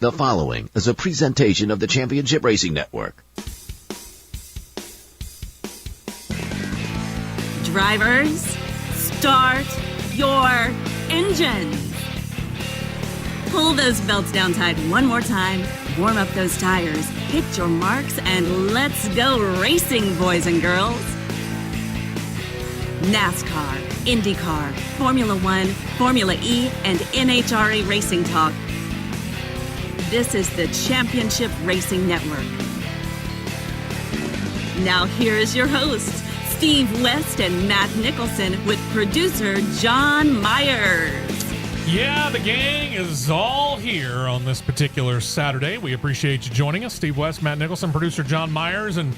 The following is a presentation of the Championship Racing Network. Drivers, start your engines. Pull those belts down tight one more time, warm up those tires, hit your marks, and let's go racing, boys and girls. NASCAR, Indycar, Formula One, Formula E, and NHRA Racing Talk. This is the Championship Racing Network. Now here is your hosts, Steve West and Matt Nicholson, with producer John Myers. Yeah, the gang is all here on this particular Saturday. We appreciate you joining us. Steve West, Matt Nicholson, producer John Myers. And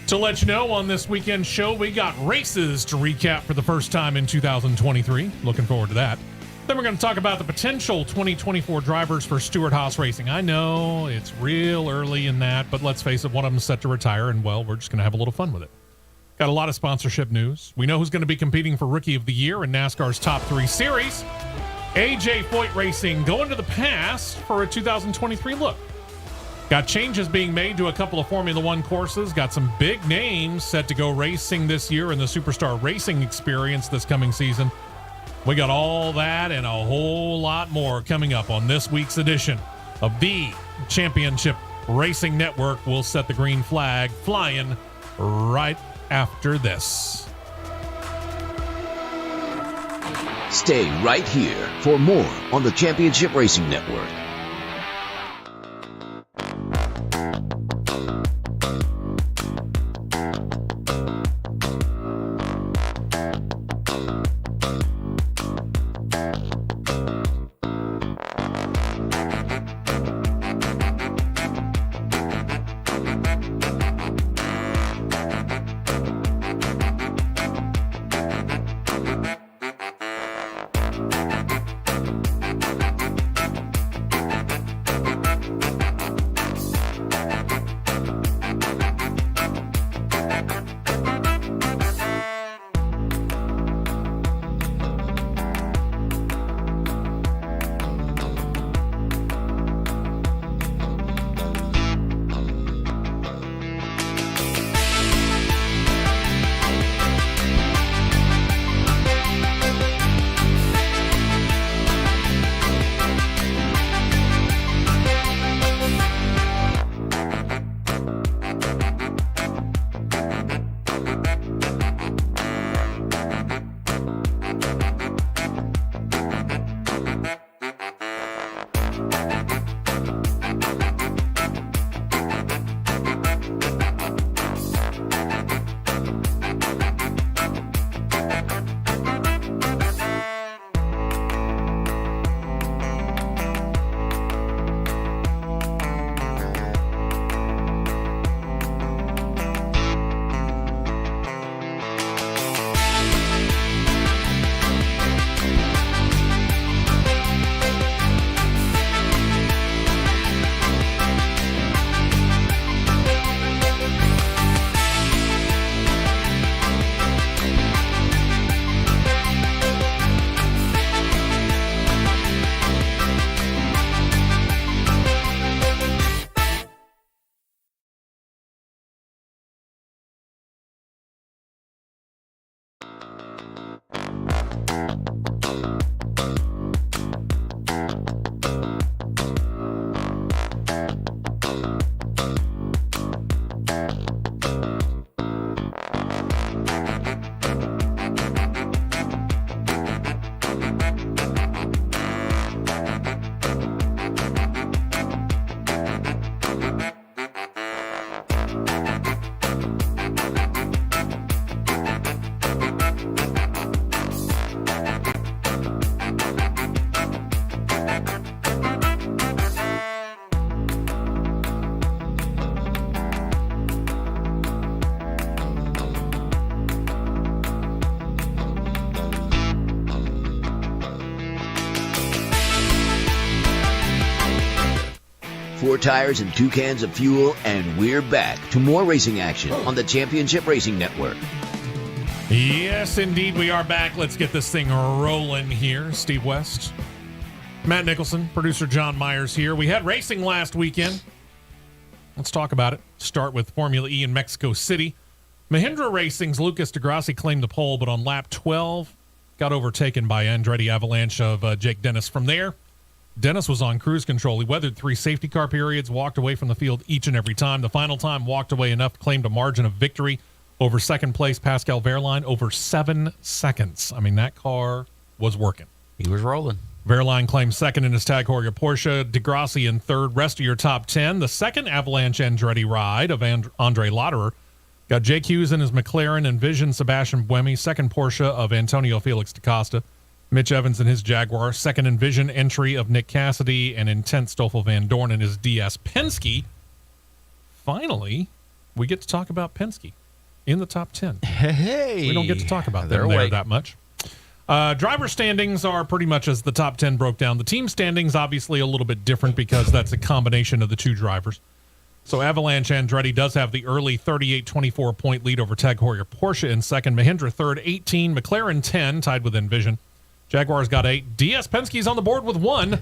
to let you know, on this weekend show, we got races to recap for the first time in 2023. Looking forward to that. Then we're going to talk about the potential 2024 drivers for Stewart-Haas Racing. I know it's real early in that, but let's face it, one of them is set to retire, and, well, we're just going to have a little fun with it. Got a lot of sponsorship news. We know who's going to be competing for Rookie of the Year in NASCAR's Top 3 Series. AJ Foyt Racing going to the past for a 2023 look. Got changes being made to a couple of Formula One courses. Got some big names set to go racing this year in the Superstar Racing Experience this coming season. We got all that and a whole lot more coming up on this week's edition of the Championship Racing Network. We'll set the green flag flying right after this. Stay right here for more on the Championship Racing Network. Four tires and 2 cans of fuel, and we're back to more racing action on the Championship Racing Network. Yes, indeed, we are back. Let's get this thing rolling here. Steve West, Matt Nicholson, producer John Myers here. We had racing last weekend. Let's talk about it. Start with Formula E in Mexico City. Mahindra Racing's Lucas Degrassi claimed the pole, but on lap 12, got overtaken by Andretti Avalanche of Jake Dennis. From there, Dennis was on cruise control. He weathered 3 safety car periods, walked away from the field each and every time. The final time, walked away enough, claimed a margin of victory over second place Pascal Wehrlein, over 7 seconds. I mean, that car was working. He was rolling. Wehrlein claimed second in his Tag Heuer Porsche, Degrassi in third. Rest of your top 10. The second Avalanche Andretti ride of Andre Lotterer got Jake Hughes in his McLaren, Envision Sebastian Buemi. Second Porsche of Antonio Felix da Costa. Mitch Evans in his Jaguar. Second Envision entry of Nick Cassidy and Intent Stoffel Van Dorn in his DS. Penske. Finally, we get to talk about Penske in the top 10. Hey. We don't get to talk about They're them there awake. that much. Driver standings are pretty much as the top 10 broke down. The team standings obviously a little bit different because that's a combination of the 2 drivers. So Avalanche Andretti does have the early 38-24 point lead over Tag Heuer Porsche in second. Mahindra third, 18. McLaren 10, tied with Envision. Jaguars got 8. DS Penske's on the board with 1.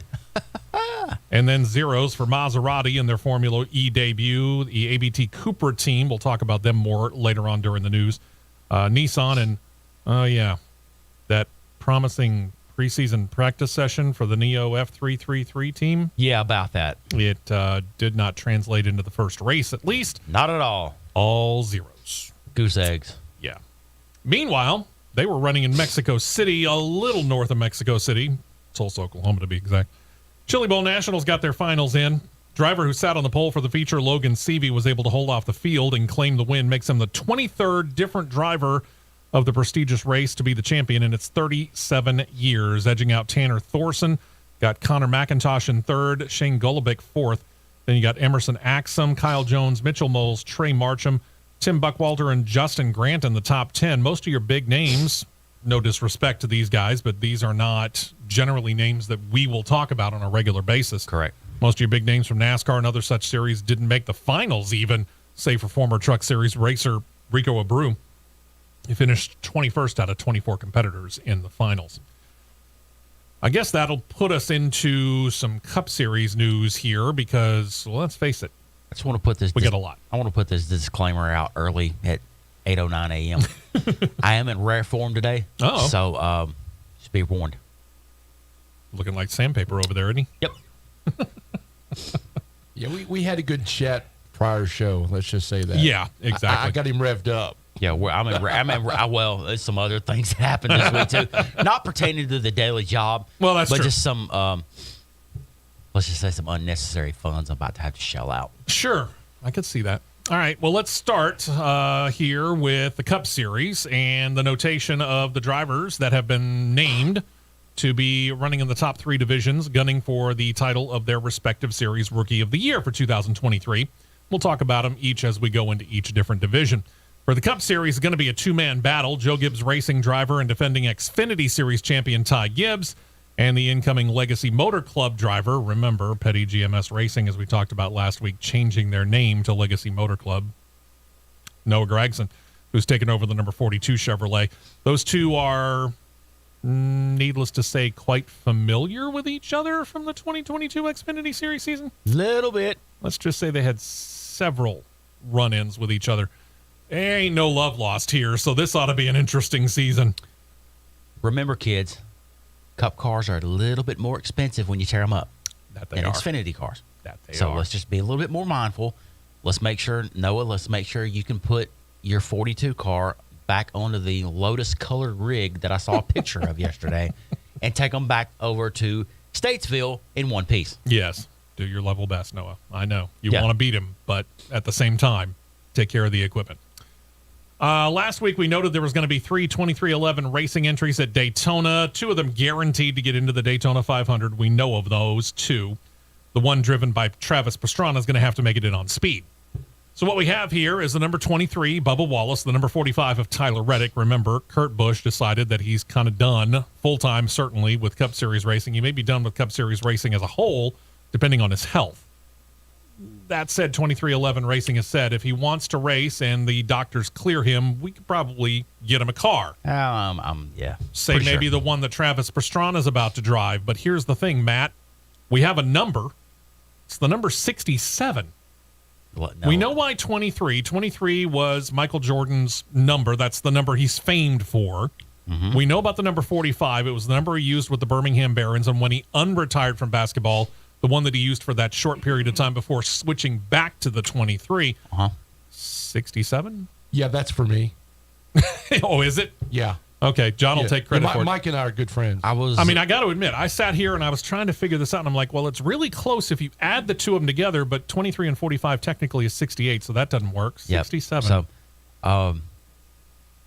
And then zeros for Maserati in their Formula E debut. The ABT Cupra team, we'll talk about them more later on during the news. Nissan and, that promising preseason practice session for the Neo F333 team. Yeah, about that. It did not translate into the first race, at least. Not at all. All zeros. Goose eggs. Yeah. Meanwhile, they were running in Mexico City, a little north of Mexico City. Tulsa, Oklahoma, to be exact. Chili Bowl Nationals got their finals in. Driver who sat on the pole for the feature, Logan Seavey, was able to hold off the field and claim the win. Makes him the 23rd different driver of the prestigious race to be the champion in its 37 years, edging out Tanner Thorson. Got Connor McIntosh in third, Shane Golobic fourth. Then you got Emerson Axum, Kyle Jones, Mitchell Moles, Trey Marcham, Tim Buckwalter, and Justin Grant in the top 10. Most of your big names, no disrespect to these guys, but these are not generally names that we will talk about on a regular basis. Correct. Most of your big names from NASCAR and other such series didn't make the finals even, save for former Truck Series racer Rico Abreu. He finished 21st out of 24 competitors in the finals. I guess that'll put us into some Cup Series news here because, well, let's face it, I just want to put this. we get a lot. I want to put this disclaimer out early at 8:09 a.m. I am in rare form today. Oh. So just be warned. Looking like sandpaper over there, isn't he? Yep. Yeah, we had a good chat prior show. Let's just say that. Yeah, exactly. I got him revved up. Yeah, well, there's some other things that happened this week too. Not pertaining to the daily job. Well, that's but true. Just some, let's just say some unnecessary funds I'm about to have to shell out. Sure, I could see that. All right, well, let's start here with the Cup Series and the notation of the drivers that have been named to be running in the top 3 divisions, gunning for the title of their respective series Rookie of the Year for 2023. We'll talk about them each as we go into each different division. For the Cup Series, it's going to be a 2-man battle. Joe Gibbs Racing driver and defending Xfinity Series champion Ty Gibbs and the incoming Legacy Motor Club driver, remember, Petty GMS Racing, as we talked about last week, changing their name to Legacy Motor Club, Noah Gregson, who's taken over the number 42 Chevrolet. Those two are, needless to say, quite familiar with each other from the 2022 Xfinity Series season. Little bit. Let's just say they had several run-ins with each other. There ain't no love lost here, so this ought to be an interesting season. Remember, kids, Cup cars are a little bit more expensive when you tear them up That than they are. Xfinity cars. That they So are. let's just be a little bit more mindful. Let's make sure, Noah, you can put your 42 car back onto the Lotus colored rig that I saw a picture of yesterday and take them back over to Statesville in one piece. Yes. Do your level best, Noah. I know. You Yeah. want to beat him, but at the same time, take care of the equipment. Last week, we noted there was going to be 3 2311 racing entries at Daytona. 2 of them guaranteed to get into the Daytona 500. We know of those 2. The one driven by Travis Pastrana is going to have to make it in on speed. So what we have here is the number 23, Bubba Wallace, the number 45 of Tyler Reddick. Remember, Kurt Busch decided that he's kind of done full-time, certainly, with Cup Series racing. He may be done with Cup Series racing as a whole, depending on his health. that said, 2311 Racing has said if he wants to race and the doctors clear him, we could probably get him a car. Yeah. Say pretty maybe sure. the one that Travis Pastrana is about to drive. But here's the thing, Matt. We have a number. It's the number 67. What? No. We know why 23. 23 was Michael Jordan's number. That's the number he's famed for. Mm-hmm. We know about the number 45. It was the number he used with the Birmingham Barons. And when he unretired from basketball, the one that he used for that short period of time before switching back to the 23. 67? Yeah, that's for me. Oh, is it? Yeah. Okay, John will take credit for it. Mike and I are good friends. I got to admit, I sat here and I was trying to figure this out, and I'm like, well, it's really close if you add the two of them together, but 23 and 45 technically is 68, so that doesn't work. 67. So,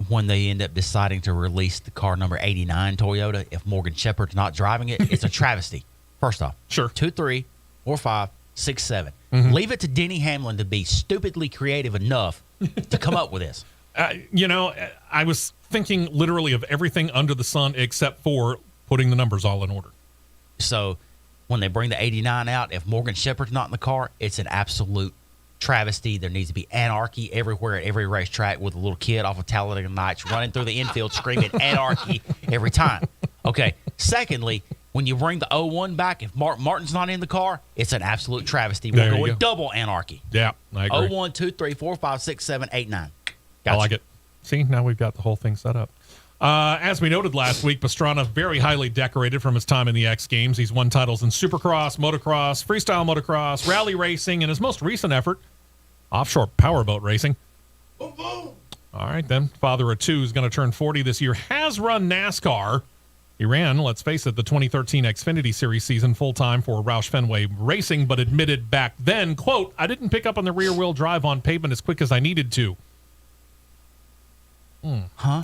when they end up deciding to release the car number 89 Toyota, if Morgan Shepherd's not driving it, it's a travesty. First off, Sure. 2, 3, 4, 5, 6, 7. Mm-hmm. Leave it to Denny Hamlin to be stupidly creative enough to come up with this. I was thinking literally of everything under the sun except for putting the numbers all in order. So when they bring the 89 out, if Morgan Shepherd's not in the car, it's an absolute travesty. There needs to be anarchy everywhere at every racetrack with a little kid off of Talladega Nights running through the infield screaming anarchy every time. Okay. Secondly, when you bring the 01 back, if Mark Martin's not in the car, it's an absolute travesty. There We're you going go. double anarchy. Yeah, I agree. 01, 2, 3, 4, 5, 6, 7, 8, 9. I Gotcha. like it. See, now we've got the whole thing set up. As we noted last week, Pastrana very highly decorated from his time in the X Games. He's won titles in Supercross, Motocross, Freestyle Motocross, Rally Racing, and his most recent effort, offshore powerboat racing. Boom, boom. All right, then. Father of two is going to turn 40 this year. Has run NASCAR. He ran, let's face it, the 2013 Xfinity Series season full-time for Roush Fenway Racing, but admitted back then, quote, I didn't pick up on the rear-wheel drive on pavement as quick as I needed to. Huh?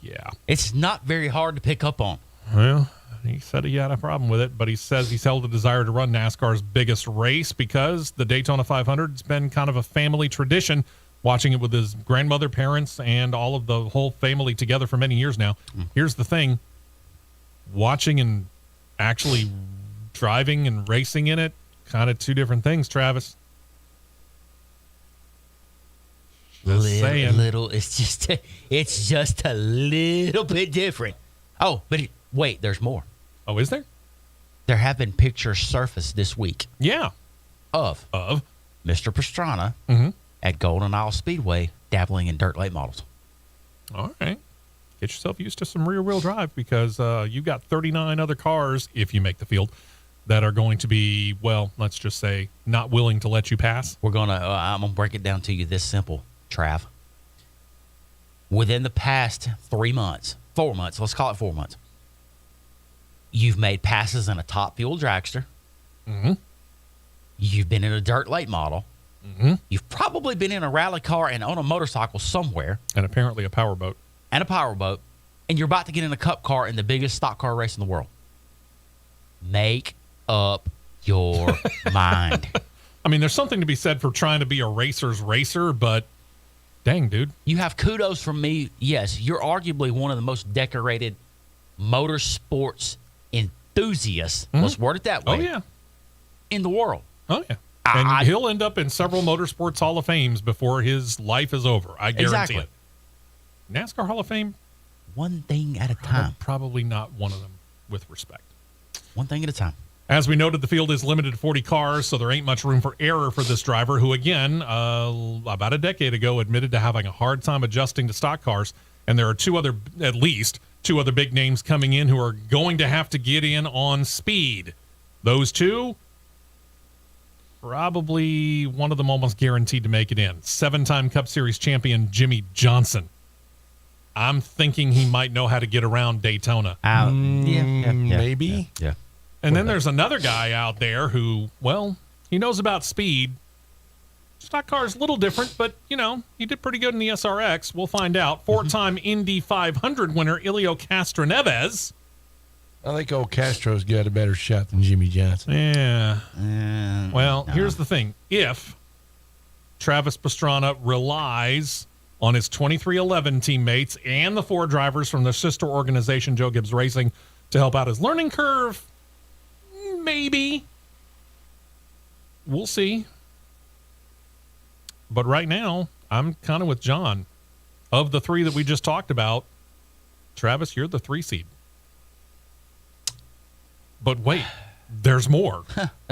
Yeah. It's not very hard to pick up on. Well, he said he had a problem with it, but he says he's held a desire to run NASCAR's biggest race because the Daytona 500 has been kind of a family tradition, watching it with his grandmother, parents, and all of the whole family together for many years now. Here's the thing. Watching and actually driving and racing in it, kind of two different things, Travis. Just saying. It's just a little bit different. Oh, but wait, there's more. Oh, is there? There have been pictures surfaced this week Yeah. of Mr. Pastrana at Golden Isle Speedway dabbling in dirt late models. All right. Get yourself used to some rear-wheel drive because you've got 39 other cars, if you make the field, that are going to be, well, let's just say, not willing to let you pass. I'm gonna break it down to you this simple, Trav. Within the past 4 months, let's call it 4 months, you've made passes in a top fuel dragster. Mm-hmm. You've been in a dirt late model. Mm-hmm. You've probably been in a rally car and on a motorcycle somewhere. And apparently a powerboat. And a powerboat. And you're about to get in a cup car in the biggest stock car race in the world. Make up your mind. I mean, there's something to be said for trying to be a racer's racer, but dang, dude. You have kudos from me. Yes, you're arguably one of the most decorated motorsports enthusiasts. Let's word it that way. Oh, yeah. In the world. Oh, yeah. And he'll end up in several motorsports Hall of Fames before his life is over. I guarantee Exactly. it. NASCAR Hall of Fame? One thing at a time. Probably not one of them with respect. One thing at a time. As we noted, the field is limited to 40 cars, so there ain't much room for error for this driver, who, again, about a decade ago, admitted to having a hard time adjusting to stock cars. And there are at least two other big names coming in who are going to have to get in on speed. Those two, probably one of them almost guaranteed to make it in. 7-time Cup Series champion Jimmy Johnson. I'm thinking he might know how to get around Daytona. Maybe. Yeah. And then there's another guy out there who, well, he knows about speed. Stock car is a little different, but, he did pretty good in the SRX. We'll find out. 4-time Indy 500 winner Elio Castroneves. I think old Castro's got a better shot than Jimmy Johnson. Yeah. Well, no. Here's the thing. If Travis Pastrana relies on his 2311 teammates and the 4 drivers from their sister organization, Joe Gibbs Racing, to help out his learning curve, maybe. We'll see. But right now, I'm kind of with John. Of the three that we just talked about, Travis, you're the 3 seed. But wait, there's more.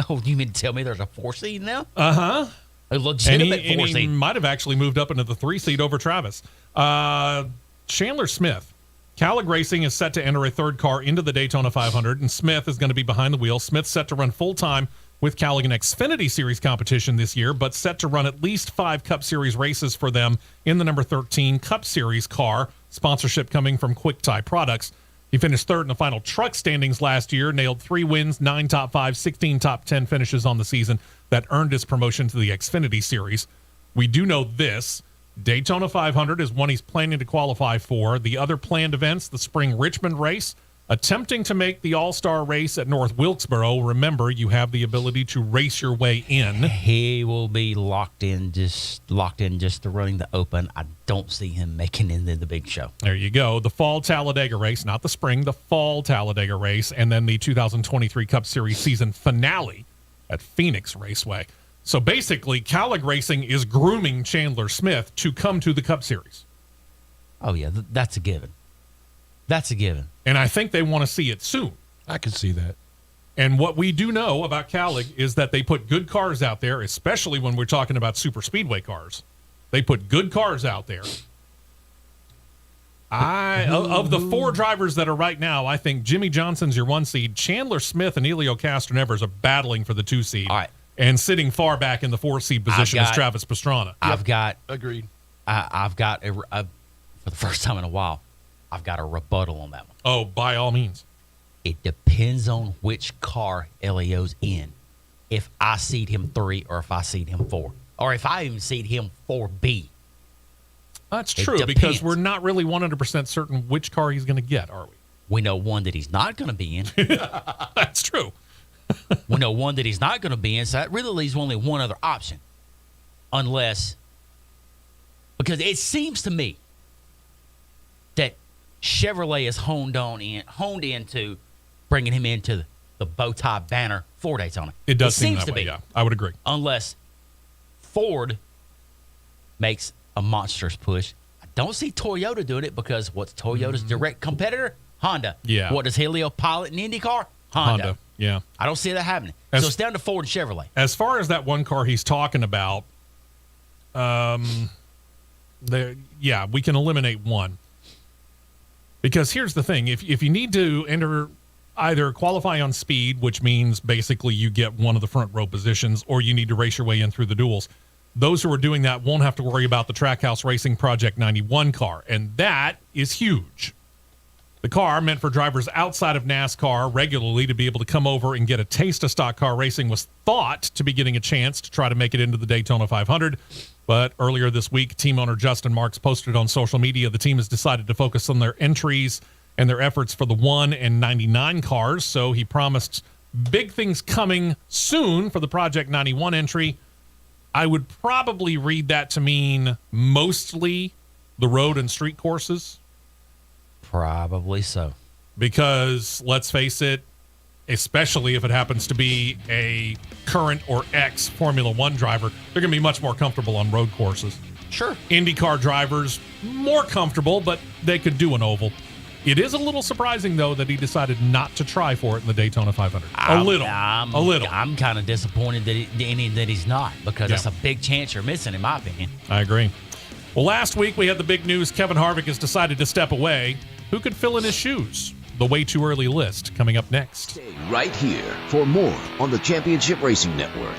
Oh, you mean to tell me there's a 4 seed now? Uh-huh. A legitimate 4 He seed. might have actually moved up into the 3 seed over Travis. Chandler Smith. Callig Racing is set to enter a third car into the Daytona 500, and Smith is going to be behind the wheel. Smith's set to run full-time with Callig in Xfinity Series competition this year, but set to run at least 5 Cup Series races for them in the number 13 Cup Series car, sponsorship coming from Quick Tie Products. He finished third in the final truck standings last year, nailed 3 wins, 9 top 5, 16 top 10 finishes on the season that earned his promotion to the Xfinity Series. We do know this. Daytona 500 is one he's planning to qualify for. The other planned events, the spring Richmond race, attempting to make the All-Star race at North Wilkesboro. Remember, you have the ability to race your way in. He will be locked in just to running the Open. I don't see him making it into the big show. There you go. The fall Talladega race, not the spring, the fall Talladega race, and then the 2023 Cup Series season finale at Phoenix Raceway. So basically, Callig Racing is grooming Chandler Smith to come to the Cup Series. Oh, yeah, that's a given. That's a given. And I think they want to see it soon. I can see that. And what we do know about Callig is that they put good cars out there, especially when we're talking about super speedway cars. They put good cars out there. Of the 4 drivers that are right now, I think Jimmy Johnson's your 1 seed. Chandler Smith and Elio Castronevers are battling for the 2 seed. All right. And sitting far back in the 4 seed position is Travis Pastrana. Agreed. I've got for the first time in a while, I've got a rebuttal on that one. Oh, by all means. It depends on which car Elio's in. If I seed him 3 or if I seed him 4. Or if I even seed him 4B. That's true, because we're not really 100% certain which car he's going to get, are we? We know one that he's not going to be in. That's true. We know one that he's not going to be in, so that really leaves only one other option. Because it seems to me that Chevrolet is honed into bringing him into the bow tie banner for Daytona. It does seem that way, yeah. I would agree. Unless Ford makes a monstrous push. I don't see Toyota doing it because what's Toyota's direct competitor? Honda. Yeah. What does Helio pilot in IndyCar? Honda. Yeah. I don't see that happening. So it's down to Ford and Chevrolet. As far as that one car he's talking about, we can eliminate one. Because here's the thing. If you need to enter either qualify on speed, which means basically you get one of the front row positions, or you need to race your way in through the duels, those who are doing that won't have to worry about the Trackhouse Racing Project 91 car, and that is huge. The car, meant for drivers outside of NASCAR regularly to be able to come over and get a taste of stock car racing, was thought to be getting a chance to try to make it into the Daytona 500. But earlier this week, team owner Justin Marks posted on social media the team has decided to focus on their entries and their efforts for the 1 and 99 cars. So he promised big things coming soon for the Project 91 entry. I would probably read that to mean mostly the road and street courses. Probably so. Because, let's face it, especially if it happens to be a current or ex Formula One driver, they're going to be much more comfortable on road courses. Sure. IndyCar drivers, more comfortable, but they could do an oval. It is a little surprising, though, that he decided not to try for it in the Daytona 500. A little. I'm kind of disappointed that he's not, because that's a big chance you're missing, in my opinion. I agree. Well, last week we had the big news. Kevin Harvick has decided to step away. Who could fill in his shoes? The way too early list coming up next. Stay right here for more on the Championship Racing Network.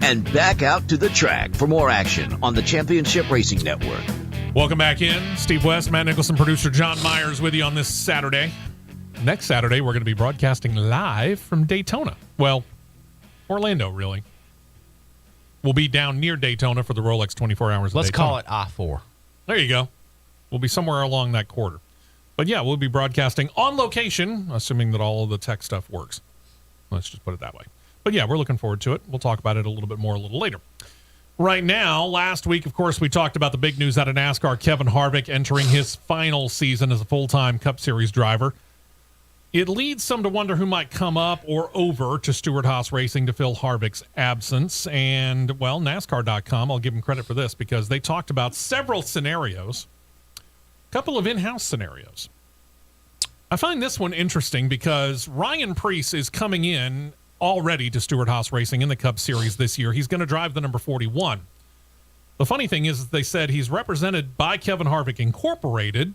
And back out to the track for more action on the Championship Racing Network. Welcome back in. Steve West, Matt Nicholson, producer John Myers with you on this Saturday. Next Saturday, we're going to be broadcasting live from Daytona. Well, Orlando, really. We'll be down near Daytona for the Rolex 24 Hours of Let's Daytona. call it I-4. There you go. We'll be somewhere along that quarter. But yeah, we'll be broadcasting on location, assuming that all of the tech stuff works. Let's just put it that way. But yeah, we're looking forward to it. We'll talk about it a little bit more a little later. Right now, last week, of course, we talked about the big news out of NASCAR. Kevin Harvick entering his final season as a full-time Cup Series driver. It leads some to wonder who might come up or over to Stewart-Haas Racing to fill Harvick's absence. And, well, NASCAR.com, I'll give them credit for this because they talked about several scenarios, a couple of in-house scenarios. I find this one interesting because Ryan Preece is coming in already to Stewart-Haas Racing in the Cup Series this year. He's going to drive the number 41. The funny thing is they said he's represented by Kevin Harvick Incorporated.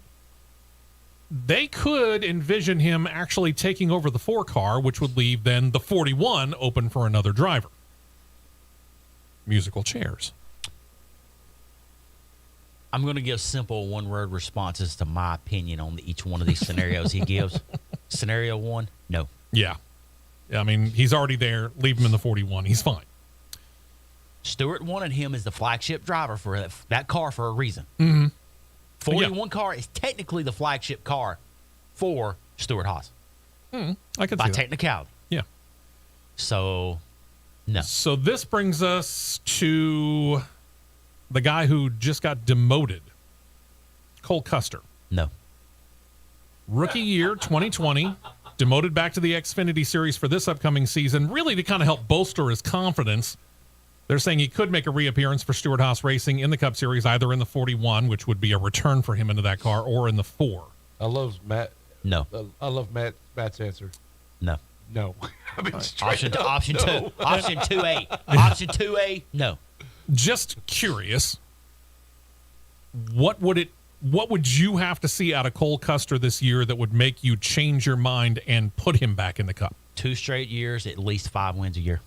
They could envision him actually taking over the 4 car, which would leave then the 41 open for another driver. Musical chairs. I'm going to give simple one-word responses to my opinion on each one of these scenarios he gives. Scenario 1, no. Yeah. I mean, he's already there. Leave him in the 41. He's fine. Stewart wanted him as the flagship driver for that car for a reason. Mm-hmm. 41 car is technically the flagship car for Stewart-Haas. I can see by that. technicality. Yeah. So, no. So this brings us to the guy who just got demoted, Cole Custer. No. Rookie year 2020, demoted back to the Xfinity Series for this upcoming season, really to kind of help bolster his confidence. They're saying he could make a reappearance for Stewart-Haas Racing in the Cup Series, either in the 41, which would be a return for him into that car, or in the 4. I love Matt. No. I love Matt's answer. No. No. I mean, Option up, option no. 2. Option 2A. Option 2A, no. Just curious, what would you have to see out of Cole Custer this year that would make you change your mind and put him back in the Cup? 2 straight years, at least 5 wins a year.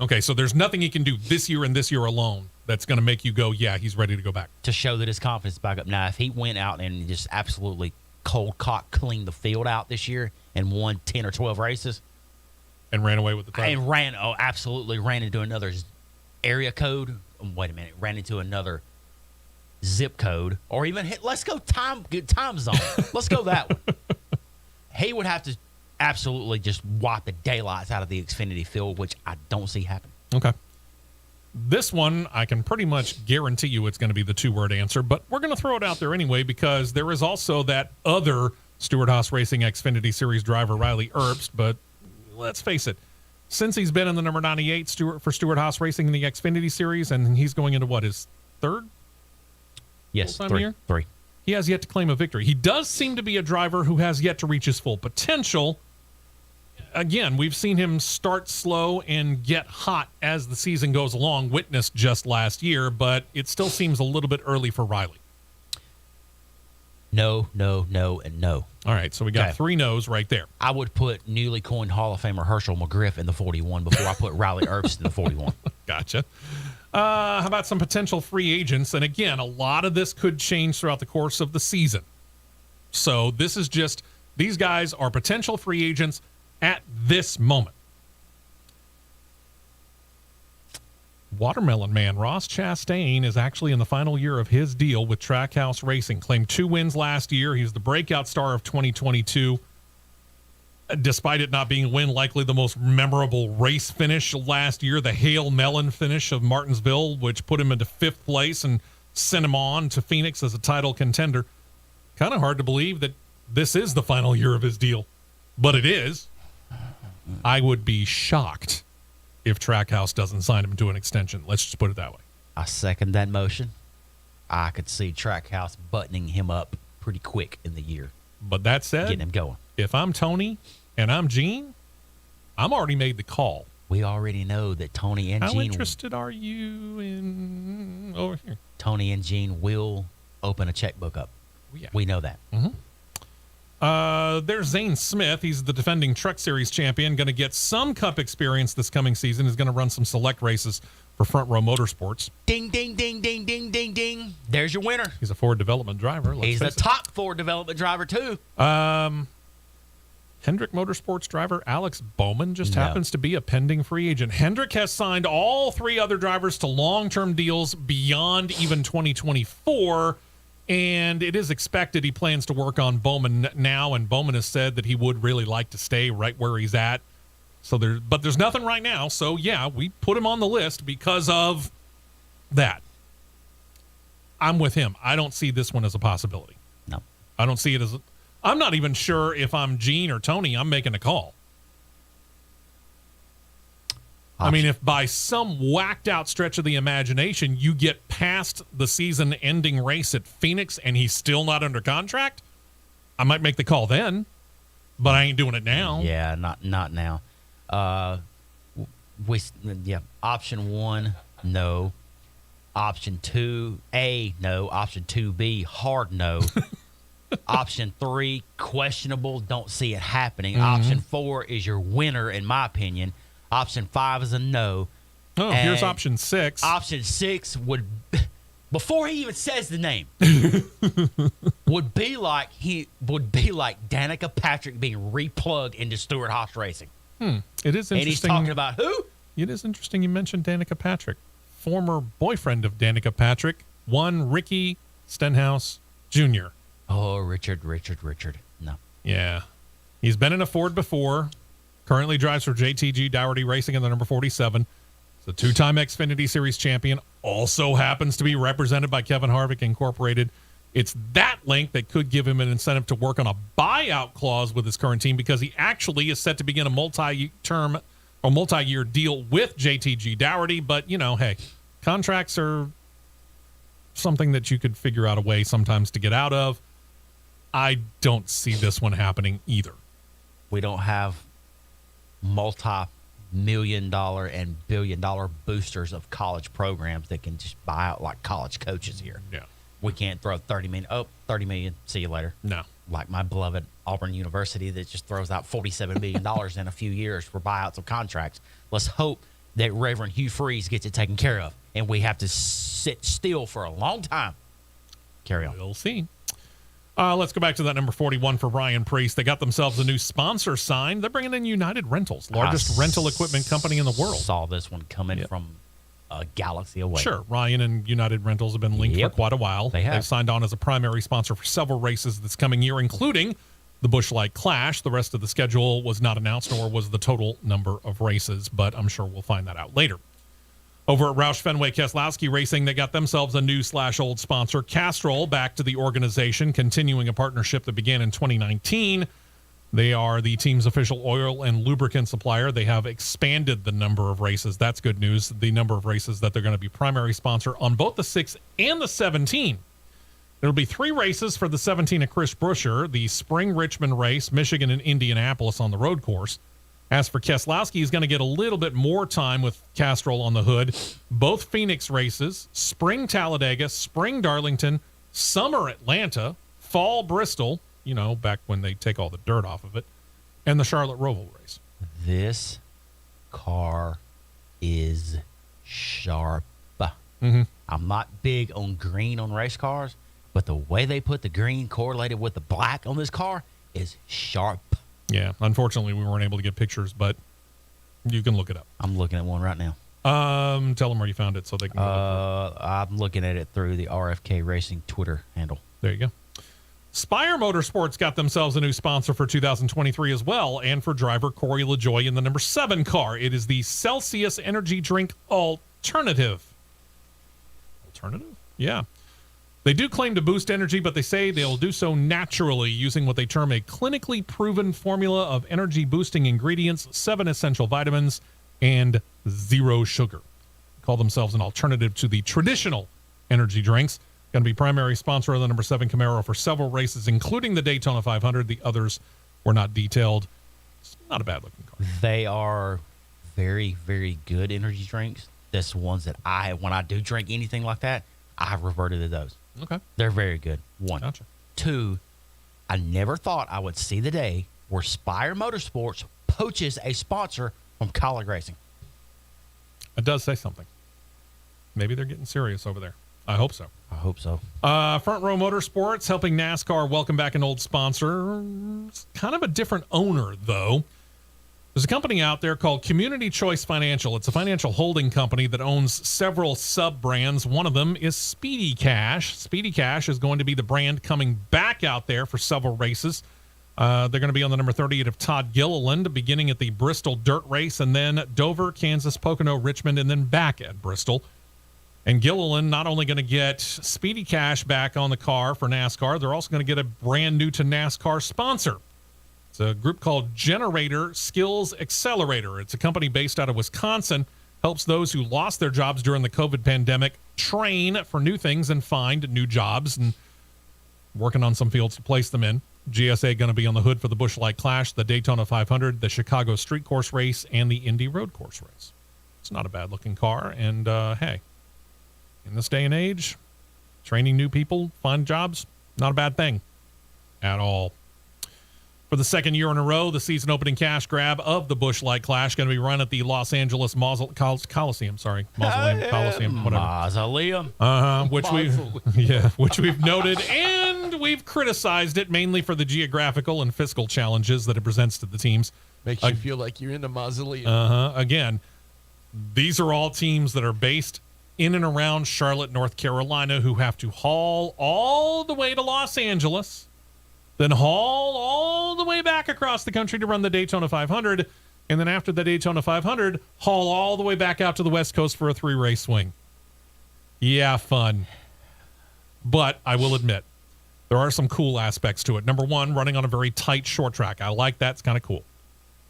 Okay, so there's nothing he can do this year and this year alone that's going to make you go, yeah, he's ready to go back. To show that his confidence is back up. Now, if he went out and just absolutely cold cock cleaned the field out this year and won 10 or 12 races. And ran away with the title. And absolutely ran into another area code. Wait a minute, ran into another zip code. Or even, let's go time zone. Let's go that one. He would have to absolutely just wipe the daylights out of the Xfinity field, which I don't see happening. Okay. This one, I can pretty much guarantee you it's going to be the 2-word answer, but we're going to throw it out there anyway because there is also that other Stewart-Haas Racing Xfinity Series driver, Riley Herbst, but let's face it, since he's been in the number 98 for Stewart-Haas Racing in the Xfinity Series, and he's going into what, his 3rd? Yes, full-time year? 3. He has yet to claim a victory. He does seem to be a driver who has yet to reach his full potential. Again, we've seen him start slow and get hot as the season goes along, witnessed just last year, but it still seems a little bit early for Riley. No, no, no, and no. All right, so we got Okay. 3 no's right there. I would put newly coined Hall of Famer Herschel McGriff in the 41 before I put Riley Herbst in the 41. Gotcha. How about some potential free agents? And again, a lot of this could change throughout the course of the season. So this is just, these guys are potential free agents at this moment. Watermelon Man Ross Chastain is actually in the final year of his deal with Trackhouse Racing. Claimed 2 wins last year. He's the breakout star of 2022. Despite it not being a win, likely the most memorable race finish last year, the Hail Melon finish of Martinsville, which put him into 5th place and sent him on to Phoenix as a title contender. Kind of hard to believe that this is the final year of his deal, but it is. I would be shocked if Trackhouse doesn't sign him to an extension. Let's just put it that way. I second that motion. I could see Trackhouse buttoning him up pretty quick in the year, But that said, getting him going. if I'm Tony and I'm Gene, I'm already made the call. We already know that Tony and How Gene interested are you in over here? Tony and Gene will open a checkbook up. Yeah. We know that. There's Zane Smith. He's the defending Truck Series champion. Going to get some Cup experience this coming season. He's going to run some select races for Front Row Motorsports. Ding, ding, ding, ding, ding, ding, ding. There's your winner. He's a Ford development driver. He's the top Ford development driver, too. Hendrick Motorsports driver Alex Bowman just happens to be a pending free agent. Hendrick has signed all 3 other drivers to long-term deals beyond even 2024, and it is expected he plans to work on Bowman now, and Bowman has said that he would really like to stay right where he's at. But there's nothing right now, so yeah, we put him on the list because of that. I'm with him. I don't see this one as a possibility. No. I don't see it as I'm not even sure if I'm Gene or Tony, I'm making a call. I mean, if by some whacked out stretch of the imagination you get past the season ending race at Phoenix and he's still not under contract, I might make the call then, but I ain't doing it now. Yeah, not now. Option 1, no. Option 2A, no. Option 2B, hard no. Option 3, questionable, don't see it happening. Option 4 is your winner, in my opinion. Option 5 is a no. Oh, and here's option 6. Option 6 would, before he even says the name, would be like Danica Patrick being replugged into Stewart Haas Racing. It is interesting. And he's talking about who? It is interesting you mentioned Danica Patrick. Former boyfriend of Danica Patrick, one Ricky Stenhouse Jr. Oh, Richard. No. Yeah. He's been in a Ford before. Currently drives for JTG Dougherty Racing in the number 47. He's a 2-time Xfinity Series champion. Also happens to be represented by Kevin Harvick Incorporated. It's that link that could give him an incentive to work on a buyout clause with his current team because he actually is set to begin a multi-year deal with JTG Dougherty. But, hey, contracts are something that you could figure out a way sometimes to get out of. I don't see this one happening either. We don't have multi-million-dollar and billion-dollar boosters of college programs that can just buy out like college coaches here. Yeah. We can't throw 30 million. Oh, 30 million. See you later. No. Like my beloved Auburn University that just throws out $47 million in a few years for buyouts of contracts. Let's hope that Reverend Hugh Freeze gets it taken care of, and we have to sit still for a long time. Carry on. We'll see. Let's go back to that number 41 for Ryan Priest. They got themselves a new sponsor signed. They're bringing in United Rentals, largest rental equipment company in the world. Saw this one coming from a galaxy away. Sure. Ryan and United Rentals have been linked for quite a while. They've signed on as a primary sponsor for several races this coming year, including the Busch Light Clash. The rest of the schedule was not announced, nor was the total number of races, but I'm sure we'll find that out later. Over at Roush Fenway Keselowski Racing, they got themselves a new/old sponsor, Castrol, back to the organization, continuing a partnership that began in 2019. They are the team's official oil and lubricant supplier. They have expanded the number of races. That's good news. The number of races that they're going to be primary sponsor on both the 6 and the 17. There'll be 3 races for the 17 at Chris Buescher, the Spring Richmond race, Michigan and Indianapolis on the road course. As for Keselowski, he's going to get a little bit more time with Castrol on the hood. Both Phoenix races, Spring Talladega, Spring Darlington, Summer Atlanta, Fall Bristol, back when they take all the dirt off of it, and the Charlotte Roval race. This car is sharp. Mm-hmm. I'm not big on green on race cars, but the way they put the green correlated with the black on this car is sharp. Yeah, unfortunately, we weren't able to get pictures, but you can look it up. I'm looking at one right now. Tell them where you found it so they can go. I'm looking at it through the RFK Racing Twitter handle. There you go. Spire Motorsports got themselves a new sponsor for 2023 as well, and for driver Corey LaJoie in the number 7 car. It is the Celsius Energy Drink Alternative. Alternative? Yeah. They do claim to boost energy, but they say they'll do so naturally using what they term a clinically proven formula of energy-boosting ingredients, 7 essential vitamins, and 0 sugar. They call themselves an alternative to the traditional energy drinks. Going to be primary sponsor of the number 7 Camaro for several races, including the Daytona 500. The others were not detailed. It's not a bad-looking car. They are very, very good energy drinks. That's ones that when I do drink anything like that, I reverted to those. Okay. They're very good. 1. Gotcha. 2, I never thought I would see the day where Spire Motorsports poaches a sponsor from College Racing. It does say something. Maybe they're getting serious over there. I hope so. I hope so. Front Row Motorsports helping NASCAR welcome back an old sponsor. It's kind of a different owner, though. There's a company out there called Community Choice Financial. It's a financial holding company that owns several sub-brands. One of them is Speedy Cash. Speedy Cash is going to be the brand coming back out there for several races. They're going to be on the number 38 of Todd Gilliland, beginning at the Bristol Dirt Race, and then Dover, Kansas, Pocono, Richmond, and then back at Bristol. And Gilliland not only going to get Speedy Cash back on the car for NASCAR, they're also going to get a brand new to NASCAR sponsor. It's a group called Generator Skills Accelerator. It's a company based out of Wisconsin, helps those who lost their jobs during the COVID pandemic train for new things and find new jobs, and working on some fields to place them in. GSA going to be on the hood for the Busch Light Clash, the Daytona 500, the Chicago Street Course Race, and the Indy Road Course Race. It's not a bad-looking car, and hey, in this day and age, training new people, find jobs, not a bad thing at all. For the second year in a row, the season opening cash grab of the Busch Light Clash going to be run at the Los Angeles Coliseum, Coliseum, whatever. Mausoleum. Which we've noted, and we've criticized it mainly for the geographical and fiscal challenges that it presents to the teams. Makes you feel like you're in the mausoleum. Again, these are all teams that are based in and around Charlotte, North Carolina, who have to haul all the way to Los Angeles, then haul all the way back across the country to run the Daytona 500, and then after the Daytona 500, haul all the way back out to the West Coast for a 3-race swing. Yeah, fun. But I will admit, there are some cool aspects to it. Number one, running on a very tight short track. I like that. It's kind of cool.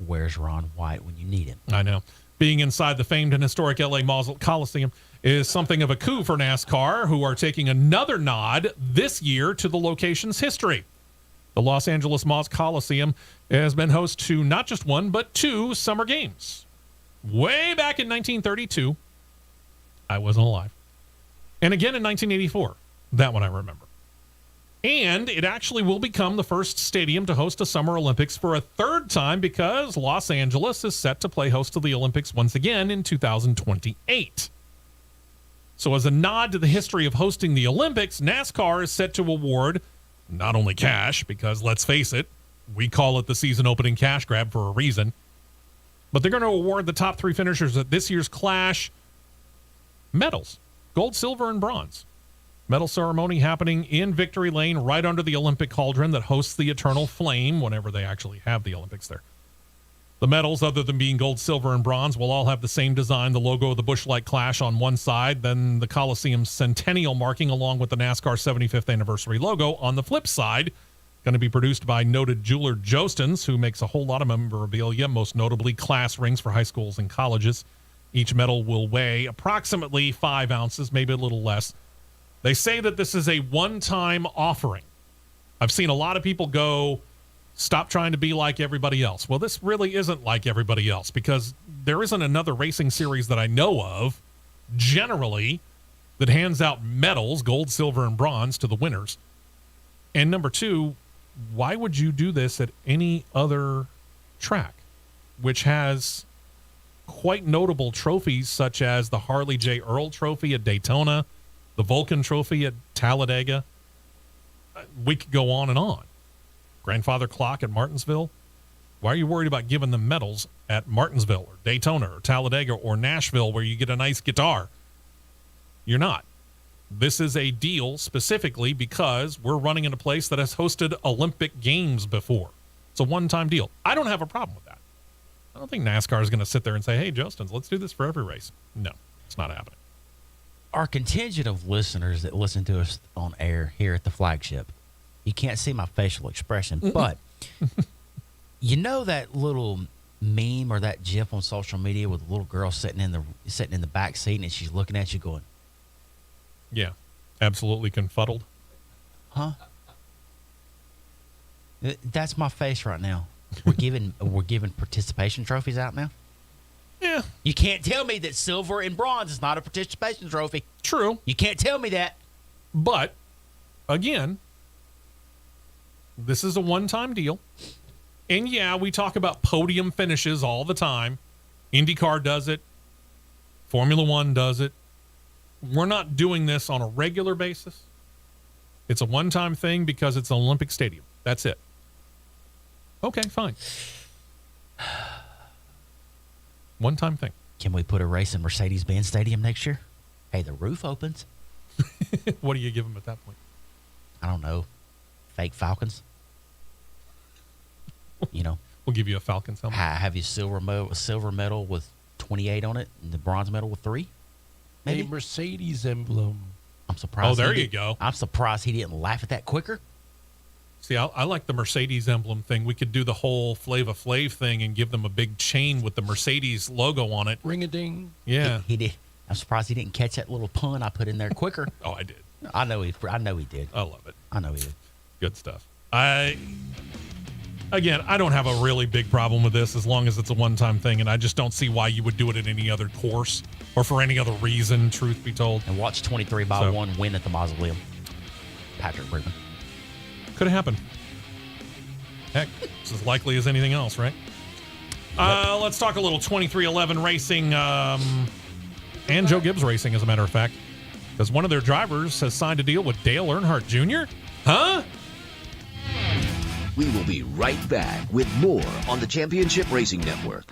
Where's Ron White when you need him? I know. Being inside the famed and historic LA Coliseum is something of a coup for NASCAR, who are taking another nod this year to the location's history. The Los Angeles Coliseum has been host to not just one, but 2 summer games. Way back in 1932, I wasn't alive. And again in 1984. That one I remember. And it actually will become the first stadium to host a Summer Olympics for a 3rd time, because Los Angeles is set to play host to the Olympics once again in 2028. So as a nod to the history of hosting the Olympics, NASCAR is set to award not only cash, because let's face it, we call it the season opening cash grab for a reason, but they're going to award the top 3 finishers at this year's Clash medals, gold, silver, and bronze. Medal ceremony happening in Victory Lane, right under the Olympic cauldron that hosts the Eternal Flame whenever they actually have the Olympics there. The medals, other than being gold, silver, and bronze, will all have the same design, the logo of the Busch Light Clash on one side, then the Coliseum's centennial marking along with the NASCAR 75th anniversary logo on the flip side. Going to be produced by noted jeweler Jostens, who makes a whole lot of memorabilia, most notably class rings for high schools and colleges. Each medal will weigh approximately 5 ounces, maybe a little less. They say that this is a one-time offering. I've seen a lot of people go, stop trying to be like everybody else. Well, this really isn't like everybody else, because there isn't another racing series that I know of, generally, that hands out medals, gold, silver, and bronze, to the winners. And number 2, why would you do this at any other track, which has quite notable trophies such as the Harley J. Earl Trophy at Daytona, the Vulcan Trophy at Talladega? We could go on and on. Grandfather Clock at Martinsville. Why are you worried about giving them medals at Martinsville or Daytona or Talladega or Nashville, where you get a nice guitar? You're not. This is a deal specifically because we're running in a place that has hosted Olympic Games before. It's a one-time deal. I don't have a problem with that. I don't think NASCAR is going to sit there and say, hey, Justin, let's do this for every race. No, it's not happening. Our contingent of listeners that listen to us on air here at the flagship, you can't see my facial expression, but you know that little meme or that GIF on social media with a little girl sitting in the back seat and she's looking at you going, yeah, absolutely confuddled. Huh? That's my face right now. We're giving participation trophies out now. Yeah. You can't tell me that silver and bronze is not a participation trophy. True. You can't tell me that. But, again, This is a one-time deal. And yeah, we talk about podium finishes all the time. IndyCar does it. Formula One does it. We're not doing this on a regular basis. It's a one-time thing because it's an Olympic stadium. That's it. Okay, fine. One-time thing. Can we put a race in Mercedes-Benz Stadium next year? Hey, the roof opens. What do you give them at that point? I don't know. Fake Falcons. You know. We'll give you a Falcons helmet. Have you silver medal with 28 on it and the bronze medal with 3? Maybe. A Mercedes emblem. I'm surprised. Oh, there you go. I'm surprised he didn't laugh at that quicker. See, I like the Mercedes emblem thing. We could do the whole Flava Flav thing and give them a big chain with the Mercedes logo on it. Ring-a-ding. Yeah. He did. I'm surprised he didn't catch that little pun I put in there quicker. Oh, I did. I know he did. I love it. I know he did. Good stuff. Again, I don't have a really big problem with this as long as it's a one-time thing, and I just don't see why you would do it at any other course or for any other reason, truth be told. And watch 23 by 1 win at the Mausoleum. Patrick Brickman. Could have happened. Heck, it's as likely as anything else, right? Let's talk a little 2311 racing and Joe Gibbs Racing, as a matter of fact, because one of their drivers has signed a deal with Dale Earnhardt Jr. Huh? We will be right back with more on the Championship Racing Network.